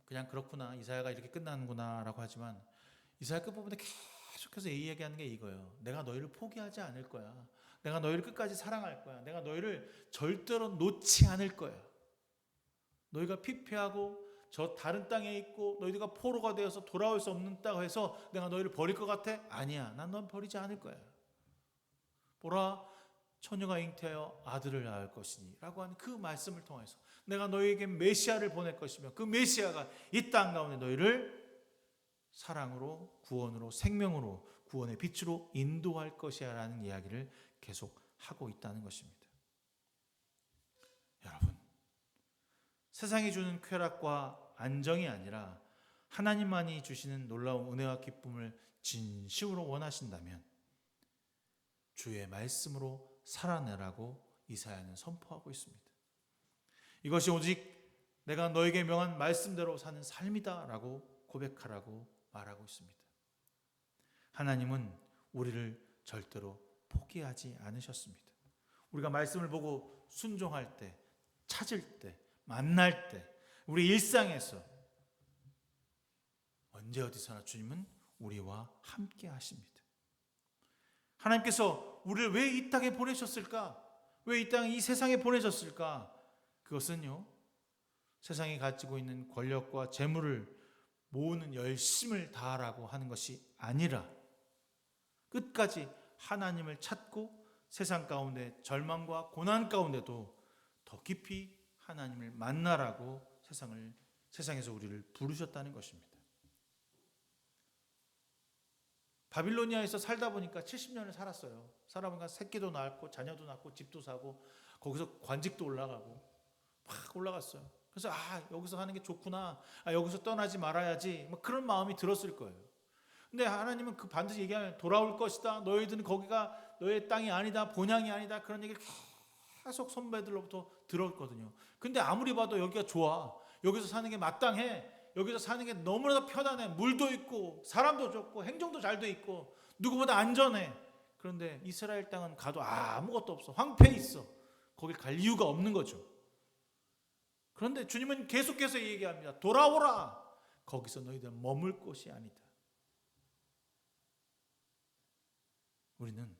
그냥 그렇구나, 이사야가 이렇게 끝나는구나 라고 하지만 이사야 끝부분에 계속해서 이야기하는 게 이거예요. 내가 너희를 포기하지 않을 거야. 내가 너희를 끝까지 사랑할 거야. 내가 너희를 절대로 놓지 않을 거야. 너희가 피폐하고 저 다른 땅에 있고 너희가 포로가 되어서 돌아올 수 없는다고 해서 내가 너희를 버릴 것 같아? 아니야. 난 넌 버리지 않을 거야. 보라, 처녀가 잉태하여 아들을 낳을 것이니 라고 하는 그 말씀을 통해서 내가 너희에게 메시아를 보낼 것이며 그 메시아가 이 땅 가운데 너희를 사랑으로, 구원으로, 생명으로, 구원의 빛으로 인도할 것이야 라는 이야기를 계속 하고 있다는 것입니다. 여러분, 세상이 주는 쾌락과 안정이 아니라 하나님만이 주시는 놀라운 은혜와 기쁨을 진심으로 원하신다면 주의 말씀으로 살아내라고 이사야는 선포하고 있습니다. 이것이 오직 내가 너에게 명한 말씀대로 사는 삶이다 라고 고백하라고 말하고 있습니다. 하나님은 우리를 절대로 포기하지 않으셨습니다. 우리가 말씀을 보고 순종할 때, 찾을 때, 만날 때, 우리 일상에서 언제 어디서나 주님은 우리와 함께 하십니다. 하나님께서 우리를 왜 이 땅에 보내셨을까? 왜 이 땅에, 이 세상에 보내셨을까? 그것은요, 세상이 가지고 있는 권력과 재물을 모으는 열심을 다하라고 하는 것이 아니라 끝까지 하나님을 찾고 세상 가운데 절망과 고난 가운데도 더 깊이 하나님을 만나라고 세상에서 우리를 부르셨다는 것입니다. 바빌로니아에서 살다 보니까 70년을 살았어요. 살아보니까 새끼도 낳고 자녀도 낳고 집도 사고 거기서 관직도 올라가고 막 올라갔어요. 그래서 여기서 하는 게 좋구나. 여기서 떠나지 말아야지. 뭐 그런 마음이 들었을 거예요. 근데 하나님은 그 반드시 얘기하면 돌아올 것이다. 너희들은 거기가 너의 땅이 아니다. 본향이 아니다. 그런 얘기를 계속 선배들로부터 들었거든요. 근데 아무리 봐도 여기가 좋아. 여기서 사는 게 마땅해. 여기서 사는 게 너무나도 편안해. 물도 있고 사람도 좋고 행정도 잘 돼 있고 누구보다 안전해. 그런데 이스라엘 땅은 가도 아무것도 없어. 황폐해 있어. 거길 갈 이유가 없는 거죠. 그런데 주님은 계속해서 얘기합니다. 돌아오라. 거기서 너희들 머물 곳이 아니다. 우리는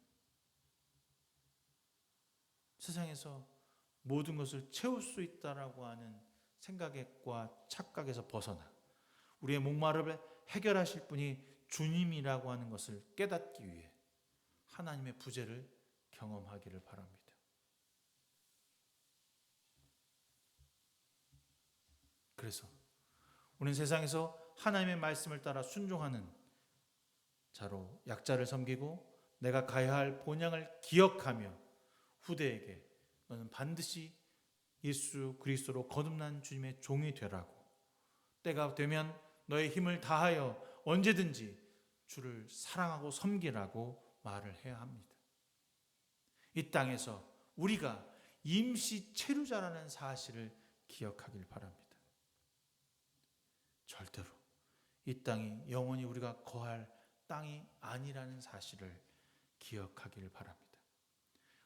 세상에서 모든 것을 채울 수 있다라고 하는 생각과 착각에서 벗어나 우리의 목마름을 해결하실 분이 주님이라고 하는 것을 깨닫기 위해 하나님의 부재를 경험하기를 바랍니다. 그래서 우리는 세상에서 하나님의 말씀을 따라 순종하는 자로 약자를 섬기고 내가 가야 할 본향을 기억하며 후대에게 너는 반드시 예수 그리스도로 거듭난 주님의 종이 되라고, 때가 되면 너의 힘을 다하여 언제든지 주를 사랑하고 섬기라고 말을 해야 합니다. 이 땅에서 우리가 임시 체류자라는 사실을 기억하길 바랍니다. 절대로 이 땅이 영원히 우리가 거할 땅이 아니라는 사실을 기억하길 바랍니다.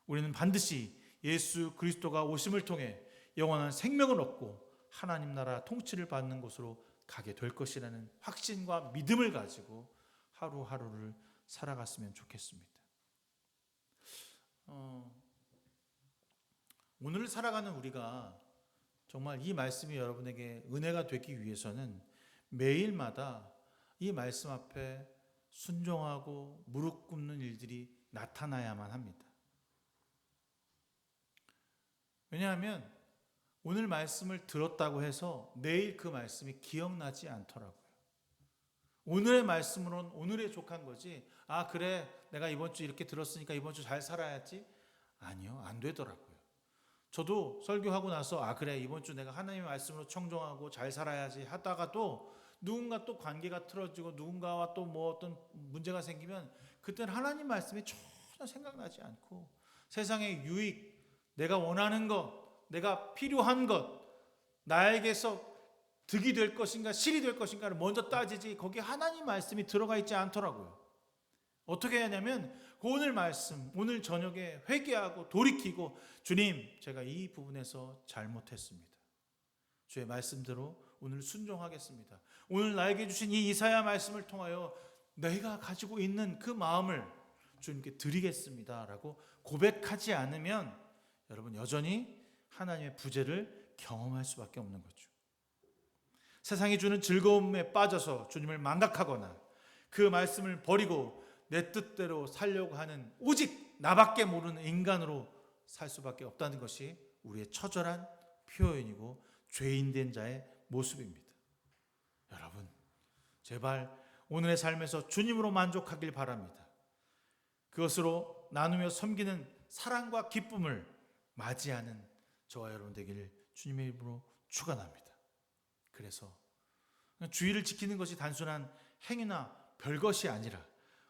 우리는 반드시 예수 그리스도가 오심을 통해 영원한 생명을 얻고 하나님 나라 통치를 받는 곳으로 가게 될 것이라는 확신과 믿음을 가지고 하루하루를 살아갔으면 좋겠습니다. 오늘 살아가는 우리가 정말 이 말씀이 여러분에게 은혜가 되기 위해서는 매일마다 이 말씀 앞에 순종하고 무릎 꿇는 일들이 나타나야만 합니다. 왜냐하면 오늘 말씀을 들었다고 해서 내일 그 말씀이 기억나지 않더라고요. 오늘의 말씀으로는 오늘에 족한 거지, 그래 내가 이번 주 이렇게 들었으니까 이번 주 잘 살아야지, 아니요, 안 되더라고요. 저도 설교하고 나서 그래 이번 주 내가 하나님의 말씀으로 청종하고 잘 살아야지 하다가도 누군가 또 관계가 틀어지고 누군가와 또 뭐 어떤 문제가 생기면 그때는 하나님 말씀이 전혀 생각나지 않고 세상의 유익, 내가 원하는 것, 내가 필요한 것, 나에게서 득이 될 것인가 실이 될 것인가를 먼저 따지지 거기에 하나님 말씀이 들어가 있지 않더라고요. 어떻게 하냐면 오늘 말씀, 오늘 저녁에 회개하고 돌이키고 주님 제가 이 부분에서 잘못했습니다. 주의 말씀대로 오늘 순종하겠습니다. 오늘 나에게 주신 이 이사야 말씀을 통하여 내가 가지고 있는 그 마음을 주님께 드리겠습니다 라고 고백하지 않으면 여러분 여전히 하나님의 부재를 경험할 수밖에 없는 거죠. 세상이 주는 즐거움에 빠져서 주님을 망각하거나 그 말씀을 버리고 내 뜻대로 살려고 하는 오직 나밖에 모르는 인간으로 살 수밖에 없다는 것이 우리의 처절한 표현이고 죄인된 자의 모습입니다. 여러분 제발 오늘의 삶에서 주님으로 만족하길 바랍니다. 그것으로 서로 나누며 섬기는 사랑과 기쁨을 맞이하는 저와 여러분 되기를 주님의 이름으로 축원합니다. 그래서 주의를 지키는 것이 단순한 행위나 별것이 아니라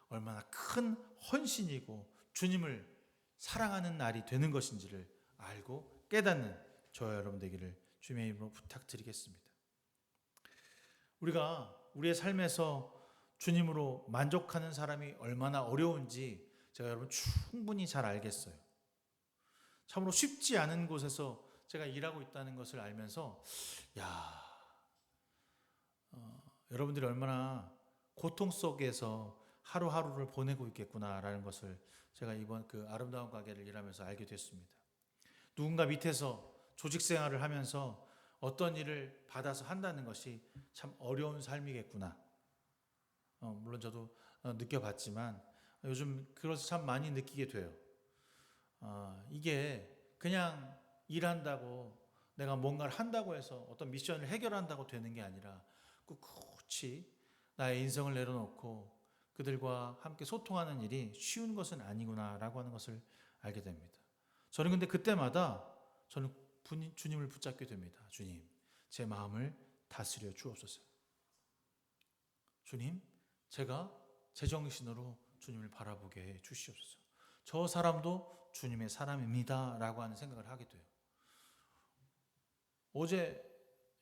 얼마나 큰 헌신이고 주님을 사랑하는 날이 되는 것인지를 알고 깨닫는 저와 여러분 되기를 주님의 이름으로 부탁드리겠습니다. 우리가 우리의 삶에서 주님으로 만족하는 사람이 얼마나 어려운지 제가 여러분 충분히 잘 알겠어요. 참으로 쉽지 않은 곳에서 제가 일하고 있다는 것을 알면서 여러분들이 얼마나 고통 속에서 하루하루를 보내고 있겠구나라는 것을 제가 이번 그 아름다운 가게를 일하면서 알게 됐습니다. 누군가 밑에서 조직 생활을 하면서 어떤 일을 받아서 한다는 것이 참 어려운 삶이겠구나. 물론 저도 느껴봤지만 요즘 그것을 참 많이 느끼게 돼요. 이게 그냥 일한다고 내가 뭔가를 한다고 해서 어떤 미션을 해결한다고 되는 게 아니라 꿋꿋이 나의 인생을 내려놓고 그들과 함께 소통하는 일이 쉬운 것은 아니구나라고 하는 것을 알게 됩니다. 저는 근데 그때마다 저는 주님을 붙잡게 됩니다. 주님, 제 마음을 다스려 주옵소서. 주님, 제가 제정신으로 주님을 바라보게 해 주시옵소서. 저 사람도 주님의 사람입니다 라고 하는 생각을 하게 돼요. 어제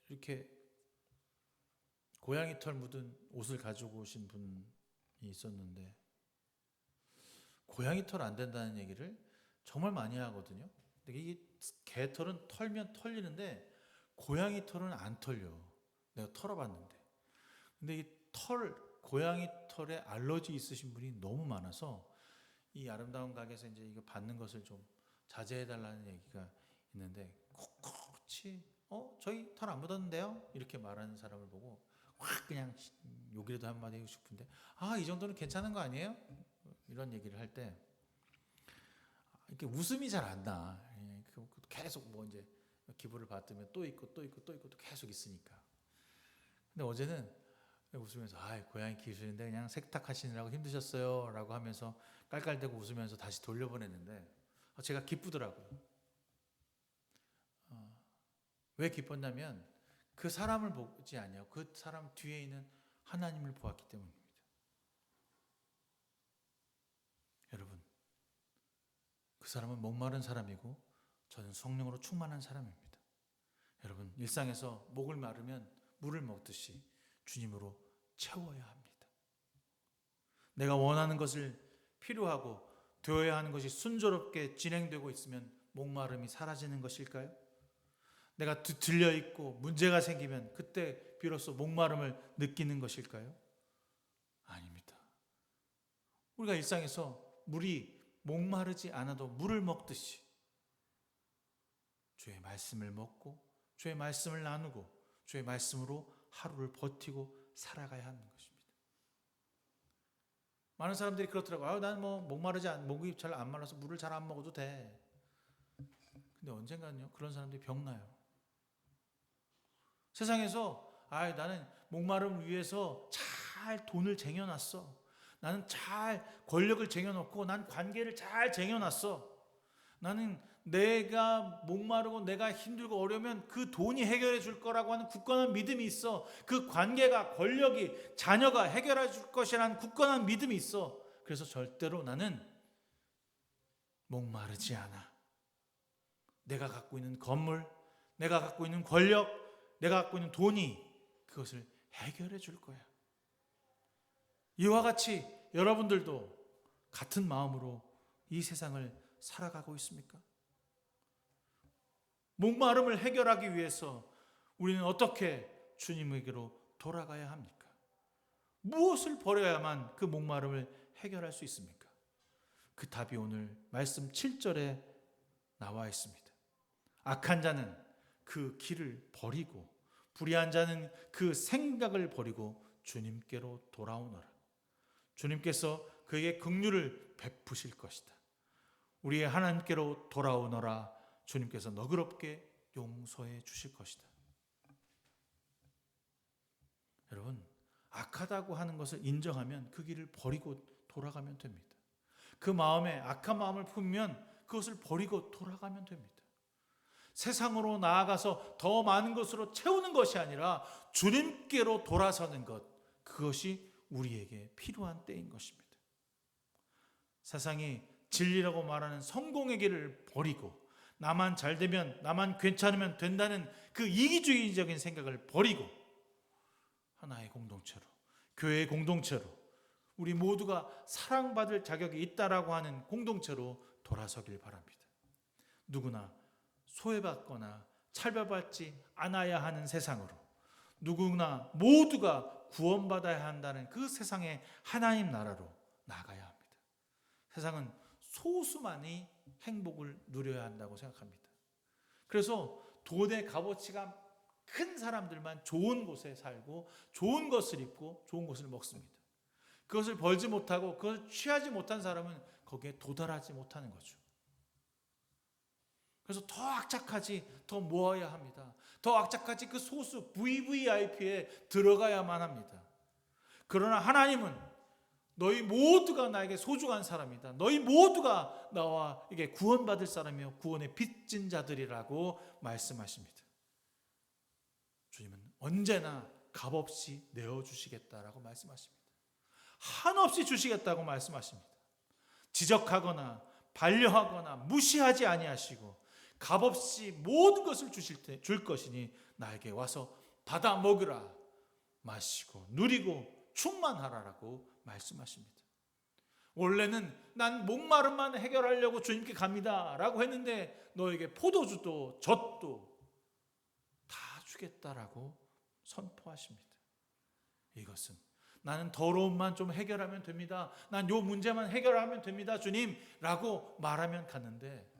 이렇게 고양이 털 묻은 옷을 가지고 오신 분이 있었는데 고양이 털 안 된다는 얘기를 정말 많이 하거든요. 근데 이게 개털은 털면 털리는데 고양이 털은 안 털려. 내가 털어봤는데. 근데 고양이 털에 알러지 있으신 분이 너무 많아서 이 아름다운 가게에서 이제 이거 받는 것을 좀 자제해달라는 얘기가 있는데 꿋꿋이 저희 털 안 묻었는데요? 이렇게 말하는 사람을 보고 확 그냥 욕이라도 한마디 하고 싶은데 이 정도는 괜찮은 거 아니에요? 이런 얘기를 할 때 이렇게 웃음이 잘 안 나. 계속 뭐 이제 기부를 받으면 또 있고 또 계속 있으니까. 근데 어제는 웃으면서 고양이 기르시는데 그냥 세탁하시느라고 힘드셨어요 라고 하면서 깔깔대고 웃으면서 다시 돌려보냈는데 제가 기쁘더라고요. 왜 기뻤냐면 그 사람을 보지 아니하고 그 사람 뒤에 있는 하나님을 보았기 때문입니다. 여러분, 그 사람은 목마른 사람이고 저는 성령으로 충만한 사람입니다. 여러분, 일상에서 목을 마르면 물을 먹듯이 주님으로 채워야 합니다. 내가 원하는 것을 필요하고 되어야 하는 것이 순조롭게 진행되고 있으면 목마름이 사라지는 것일까요? 내가 들려 있고 문제가 생기면 그때 비로소 목마름을 느끼는 것일까요? 아닙니다. 우리가 일상에서 물이 목마르지 않아도 물을 먹듯이 주의 말씀을 먹고 주의 말씀을 나누고 주의 말씀으로 하루를 버티고 살아가야 하는 것입니다. 많은 사람들이 그렇더라고요. 나는 목이 잘 안 말라서 물을 잘 안 먹어도 돼. 근데 언젠가는요, 그런 사람들이 병나요. 세상에서 나는 목마름을 위해서 잘 돈을 쟁여놨어. 나는 잘 권력을 쟁여놓고 난 관계를 잘 쟁여놨어. 나는 내가 목마르고 내가 힘들고 어려우면 그 돈이 해결해 줄 거라고 하는 굳건한 믿음이 있어. 그 관계가, 권력이, 자녀가 해결해 줄 것이라는 굳건한 믿음이 있어. 그래서 절대로 나는 목마르지 않아. 내가 갖고 있는 건물, 내가 갖고 있는 권력, 내가 갖고 있는 돈이 그것을 해결해 줄 거야. 이와 같이 여러분들도 같은 마음으로 이 세상을 살아가고 있습니까? 목마름을 해결하기 위해서 우리는 어떻게 주님에게로 돌아가야 합니까? 무엇을 버려야만 그 목마름을 해결할 수 있습니까? 그 답이 오늘 말씀 7절에 나와 있습니다. 악한 자는 그 길을 버리고 불의한 자는 그 생각을 버리고 주님께로 돌아오너라. 주님께서 그에게 긍휼을 베푸실 것이다. 우리의 하나님께로 돌아오너라. 주님께서 너그럽게 용서해 주실 것이다. 여러분, 악하다고 하는 것을 인정하면 그 길을 버리고 돌아가면 됩니다. 그 마음에 악한 마음을 품으면 그것을 버리고 돌아가면 됩니다. 세상으로 나아가서 더 많은 것으로 채우는 것이 아니라 주님께로 돌아서는 것, 그것이 우리에게 필요한 때인 것입니다. 세상이 진리라고 말하는 성공의 길을 버리고 나만 잘 되면, 나만 괜찮으면 된다는 그 이기주의적인 생각을 버리고 하나의 공동체로, 교회의 공동체로, 우리 모두가 사랑받을 자격이 있다라고 하는 공동체로 돌아서길 바랍니다. 누구나 소외받거나 차별받지 않아야 하는 세상으로, 누구나 모두가 구원받아야 한다는 그 세상의 하나님 나라로 나가야 합니다. 세상은 소수만이 행복을 누려야 한다고 생각합니다. 그래서 돈의 값어치가 큰 사람들만 좋은 곳에 살고 좋은 것을 입고 좋은 것을 먹습니다. 그것을 벌지 못하고 그것을 취하지 못한 사람은 거기에 도달하지 못하는 거죠. 그래서 더 악착하지, 더 모아야 합니다. 더 악착하지 그 소수 VVIP에 들어가야만 합니다. 그러나 하나님은 너희 모두가 나에게 소중한 사람이다. 너희 모두가 나와 이게 구원받을 사람이요 구원의 빚진 자들이라고 말씀하십니다. 주님은 언제나 값없이 내어주시겠다라고 말씀하십니다. 한없이 주시겠다고 말씀하십니다. 지적하거나 반려하거나 무시하지 아니하시고 값없이 모든 것을 줄 것이니 나에게 와서 받아 먹으라, 마시고 누리고 충만하라라고 말씀하십니다. 원래는 난 목마름만 해결하려고 주님께 갑니다 라고 했는데 너에게 포도주도 젖도 다 주겠다라고 선포하십니다. 이것은 나는 더러움만 좀 해결하면 됩니다, 난 요 문제만 해결하면 됩니다 주님 라고 말하면 갔는데,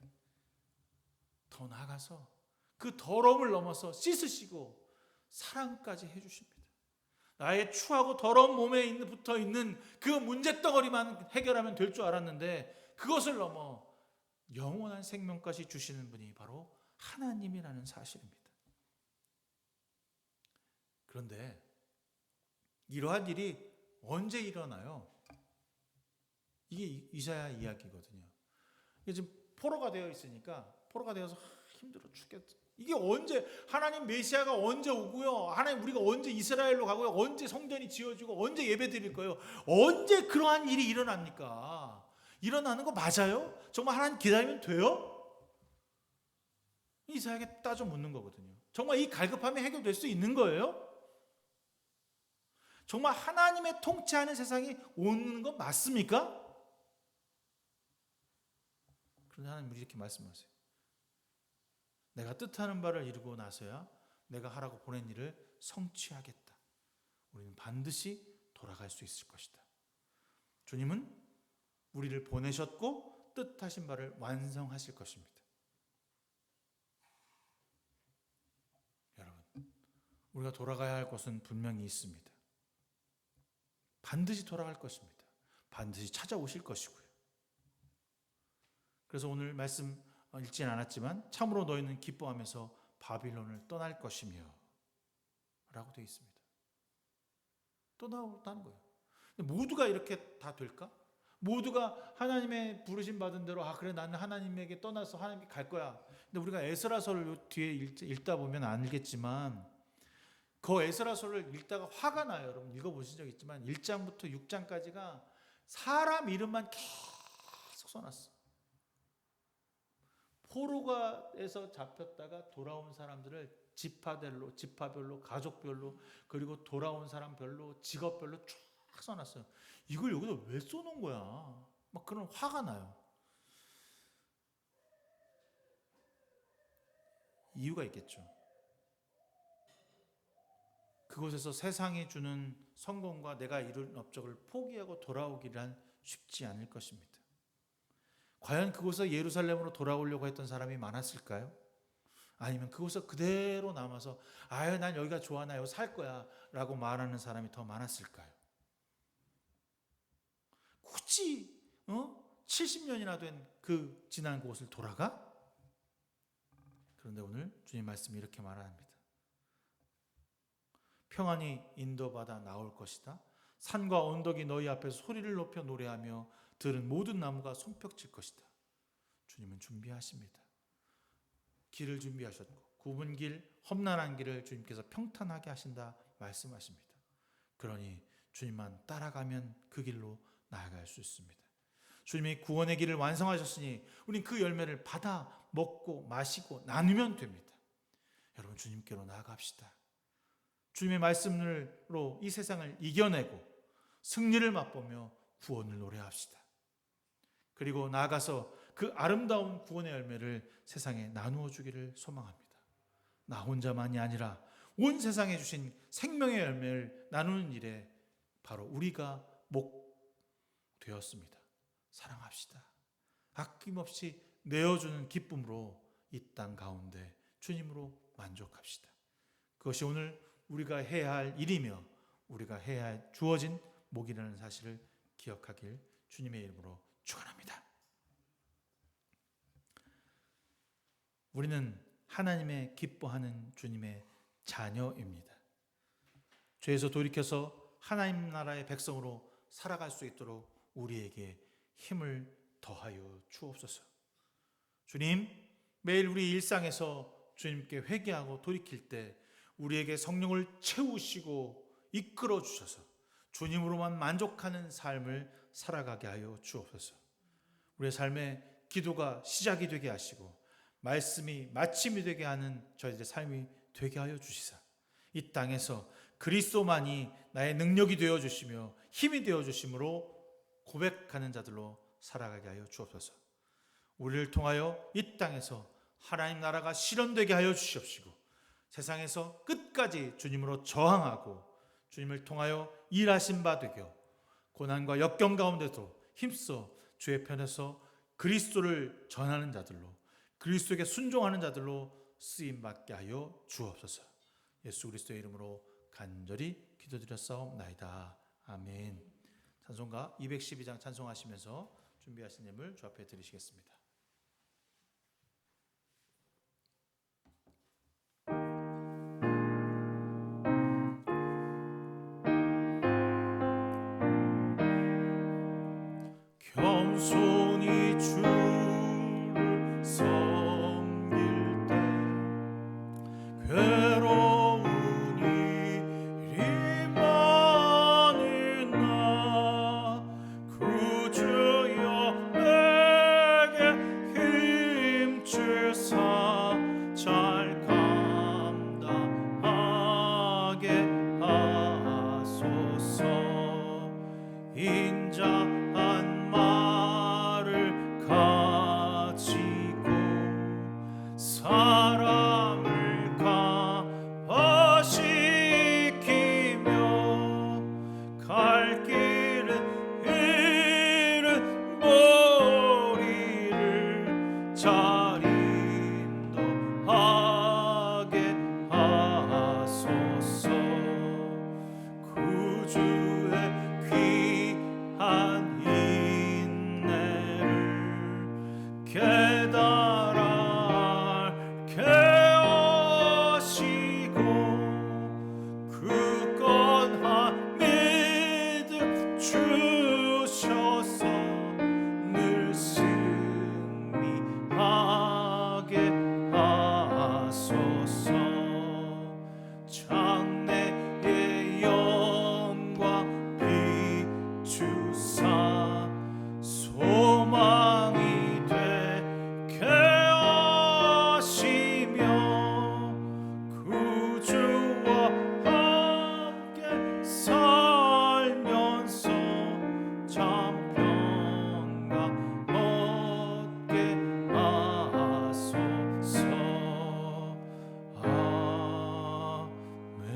더 나아가서 그 더러움을 넘어서 씻으시고 사랑까지 해주십니다. 나의 추하고 더러운 몸에 붙어 있는 그 문제덩어리만 해결하면 될 줄 알았는데 그것을 넘어 영원한 생명까지 주시는 분이 바로 하나님이라는 사실입니다. 그런데 이러한 일이 언제 일어나요? 이게 이사야 이야기거든요. 이게 지금 포로가 되어 있으니까, 포로가 되어서 힘들어 죽겠다. 이게 언제, 하나님 메시아가 언제 오고요, 하나님 우리가 언제 이스라엘로 가고요, 언제 성전이 지어지고 언제 예배 드릴 거예요, 언제 그러한 일이 일어납니까? 일어나는 거 맞아요? 정말 하나님 기다리면 돼요? 이사야에게 따져 묻는 거거든요. 정말 이 갈급함이 해결될 수 있는 거예요? 정말 하나님의 통치하는 세상이 오는 건 맞습니까? 그런데 하나님 우리 이렇게 말씀하세요. 내가 뜻하는 바를 이루고 나서야 내가 하라고 보낸 일을 성취하겠다. 우리는 반드시 돌아갈 수 있을 것이다. 주님은 우리를 보내셨고 뜻하신 바를 완성하실 것입니다. 여러분, 우리가 돌아가야 할 곳은 분명히 있습니다. 반드시 돌아갈 것입니다. 반드시 찾아오실 것이고요. 그래서 오늘 말씀 읽지는 않았지만 참으로 너희는 기뻐하면서 바빌론을 떠날 것이며 라고 되어 있습니다. 떠나오다는 거예요. 모두가 이렇게 다 될까? 모두가 하나님의 부르심 받은 대로 그래 나는 하나님에게 떠나서 하나님께 갈 거야. 근데 우리가 에스라서를 뒤에 읽다 보면 알겠지만 그 에스라서를 읽다가 화가 나요. 여러분 읽어보신 적 있지만 1장부터 6장까지가 사람 이름만 계속 써놨어. 포로가에서 잡혔다가 돌아온 사람들을 지파별로, 가족별로, 그리고 돌아온 사람별로, 직업별로 쫙 써놨어요. 이걸 여기다 왜 써놓은 거야? 막 그런 화가 나요. 이유가 있겠죠. 그곳에서 세상이 주는 성공과 내가 이룬 업적을 포기하고 돌아오기란 쉽지 않을 것입니다. 과연 그곳에서 예루살렘으로 돌아오려고 했던 사람이 많았을까요? 아니면 그곳에서 그대로 남아서 난 여기가 좋아, 나 여기 살 거야 라고 말하는 사람이 더 많았을까요? 굳이 70년이나 된 그 지난 곳을 돌아가? 그런데 오늘 주님 말씀이 이렇게 말합니다. 평안히 인도받아 나올 것이다. 산과 언덕이 너희 앞에서 소리를 높여 노래하며 들은 모든 나무가 손뼉칠 것이다. 주님은 준비하십니다. 길을 준비하셨고 굽은 길, 험난한 길을 주님께서 평탄하게 하신다 말씀하십니다. 그러니 주님만 따라가면 그 길로 나아갈 수 있습니다. 주님이 구원의 길을 완성하셨으니 우린 그 열매를 받아 먹고 마시고 나누면 됩니다. 여러분, 주님께로 나아갑시다. 주님의 말씀으로 이 세상을 이겨내고 승리를 맛보며 구원을 노래합시다. 그리고 나아가서 그 아름다운 구원의 열매를 세상에 나누어 주기를 소망합니다. 나 혼자만이 아니라 온 세상에 주신 생명의 열매를 나누는 일에 바로 우리가 목 되었습니다. 사랑합시다. 아낌없이 내어주는 기쁨으로 이 땅 가운데 주님으로 만족합시다. 그것이 오늘 우리가 해야 할 일이며 우리가 해야 할 주어진 목이라는 사실을 기억하길 주님의 이름으로 축원합니다. 우리는 하나님의 기뻐하는 주님의 자녀입니다. 죄에서 돌이켜서 하나님 나라의 백성으로 살아갈 수 있도록 우리에게 힘을 더하여 주옵소서. 주님, 매일 우리 일상에서 주님께 회개하고 돌이킬 때 우리에게 성령을 채우시고 이끌어 주셔서 주님으로만 만족하는 삶을 살아가게 하여 주옵소서. 우리의 삶에 기도가 시작이 되게 하시고 말씀이 마침이 되게 하는 저희들의 삶이 되게 하여 주시사 이 땅에서 그리스도만이 나의 능력이 되어 주시며 힘이 되어 주심으로 고백하는 자들로 살아가게 하여 주옵소서. 우리를 통하여 이 땅에서 하나님 나라가 실현되게 하여 주시옵시고 세상에서 끝까지 주님으로 저항하고 주님을 통하여 일하신 바 되겨 고난과 역경 가운데도 힘써 주의 편에서 그리스도를 전하는 자들로 그리스도에게 순종하는 자들로 쓰임받게 하여 주옵소서. 예수 그리스도의 이름으로 간절히 기도드렸사옵나이다. 아멘. 찬송가 212장 찬송하시면서 준비하신 예물 주 앞에 드리시겠습니다. 겸손히 주를 섬길 때 괴로운 일이 많으나 구주여 내게 힘 주사 잘 감당하게 하소서. 인자한 말을 가지고 사람을 강화시키며 갈 길은 잃은 머리를 잘 인도하게 하소서. 구주의 귀한 인내를 깨달아 알게 하시고 굳건한 믿음 주셔서 늘 승리하게 하소서. 장래의 영광 비추사 소망이 되게 하시며 구주와 함께 살면서 참 평강 얻게 하소서. 아멘.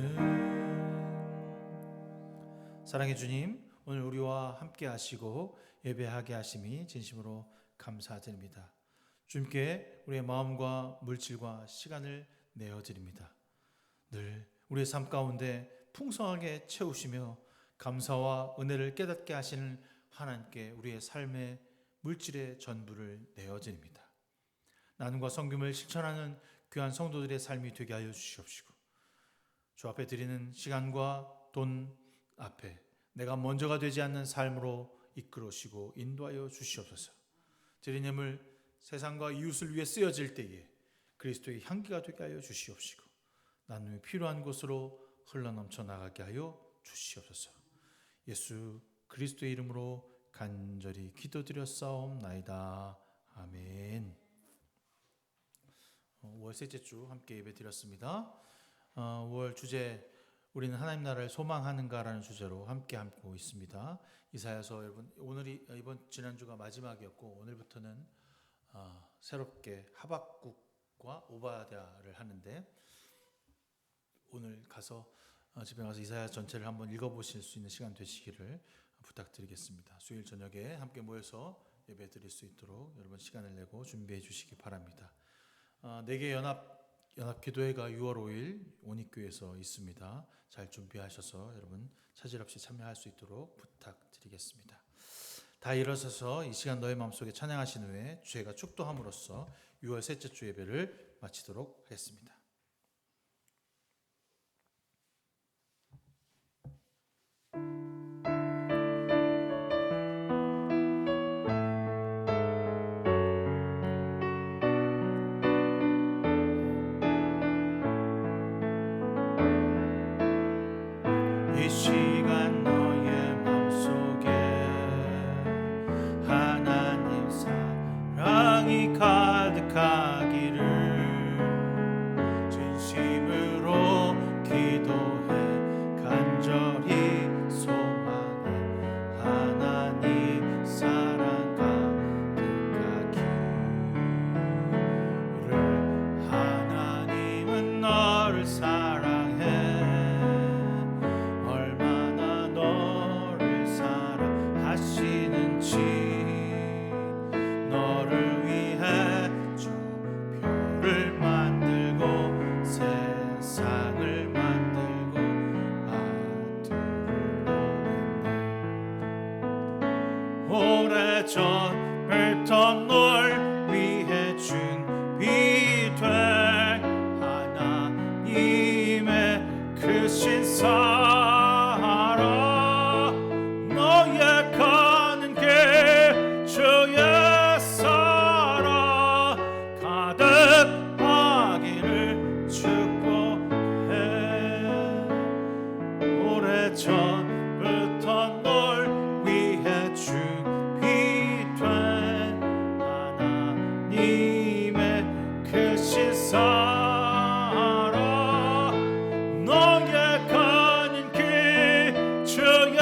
사랑의 주님, 오늘 우리와 함께 하시고 예배하게 하심이 진심으로 감사드립니다. 주님께 우리의 마음과 물질과 시간을 내어드립니다. 늘 우리의 삶 가운데 풍성하게 채우시며 감사와 은혜를 깨닫게 하시는 하나님께 우리의 삶의 물질의 전부를 내어드립니다. 나눔과 섬김을 실천하는 귀한 성도들의 삶이 되게 하여 주시옵시고 주 앞에 드리는 시간과 돈 앞에 내가 먼저가 되지 않는 삶으로 이끌으시고 인도하여 주시옵소서. 제리님을 세상과 이웃을 위해 쓰여질 때에 그리스도의 향기가 되게 하여 주시옵시고 나눔이 필요한 곳으로 흘러넘쳐 나가게 하여 주시옵소서. 예수 그리스도의 이름으로 간절히 기도드렸사옵나이다. 아멘. 5월 셋째 주 함께 예배 드렸습니다. 5월 주제 우리는 하나님 나라를 소망하는가라는 주제로 함께 하고 있습니다. 이사야서 여러분 오늘이 이번 지난주가 마지막이었고 오늘부터는 새롭게 하박국과 오바댜를 하는데 오늘 가서 집에 가서 이사야 전체를 한번 읽어보실 수 있는 시간 되시기를 부탁드리겠습니다. 수요일 저녁에 함께 모여서 예배 드릴 수 있도록 여러분 시간을 내고 준비해 주시기 바랍니다. 4개 연합기도회가 6월 5일 온익교회에서 있습니다. 잘 준비하셔서 여러분 차질 없이 참여할 수 있도록 부탁드리겠습니다. 다 일어서서 이 시간 너의 마음속에 찬양하신 후에 주회가 축도함으로써 6월 셋째 주 예배를 마치도록 하겠습니다. 이 시간 너의 맘속에 하나님 사랑이 가득하기를 진심으로 기도해 간절히 소망해 하나님 사랑 가득하기를 하나님은 너를 사랑해 하시는지 너를 위해 저 별을 만들고 세상을 만들고 아들을 보냈네. 오래전부터 널 위해 준비된 하나님의 크신 사랑 너의 가는 길 주의 사랑 가득하기를 축복해. 오래전부터 널 위해 준비된 하나님의 크신 사랑 너의 가는 길 주의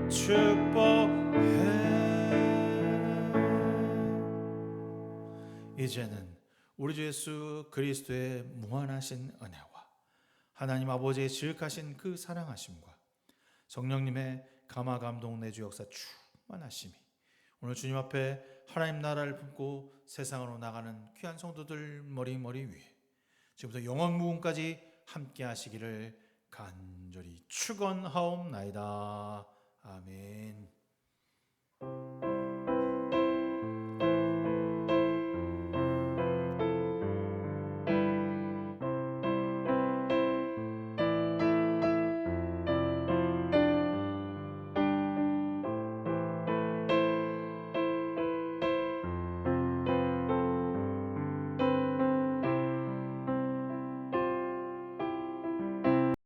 축복해. 이제는 우리 주 예수 그리스도의 무한하신 은혜와 하나님 아버지의 지극하신 그 사랑하심과 성령님의 감화 감동 내주 역사 충만하심이 오늘 주님 앞에 하나님 나라를 품고 세상으로 나가는 귀한 성도들 머리 위에 지금부터 영원 무궁까지 함께 하시기를 간절히 축원하옵나이다. 아멘.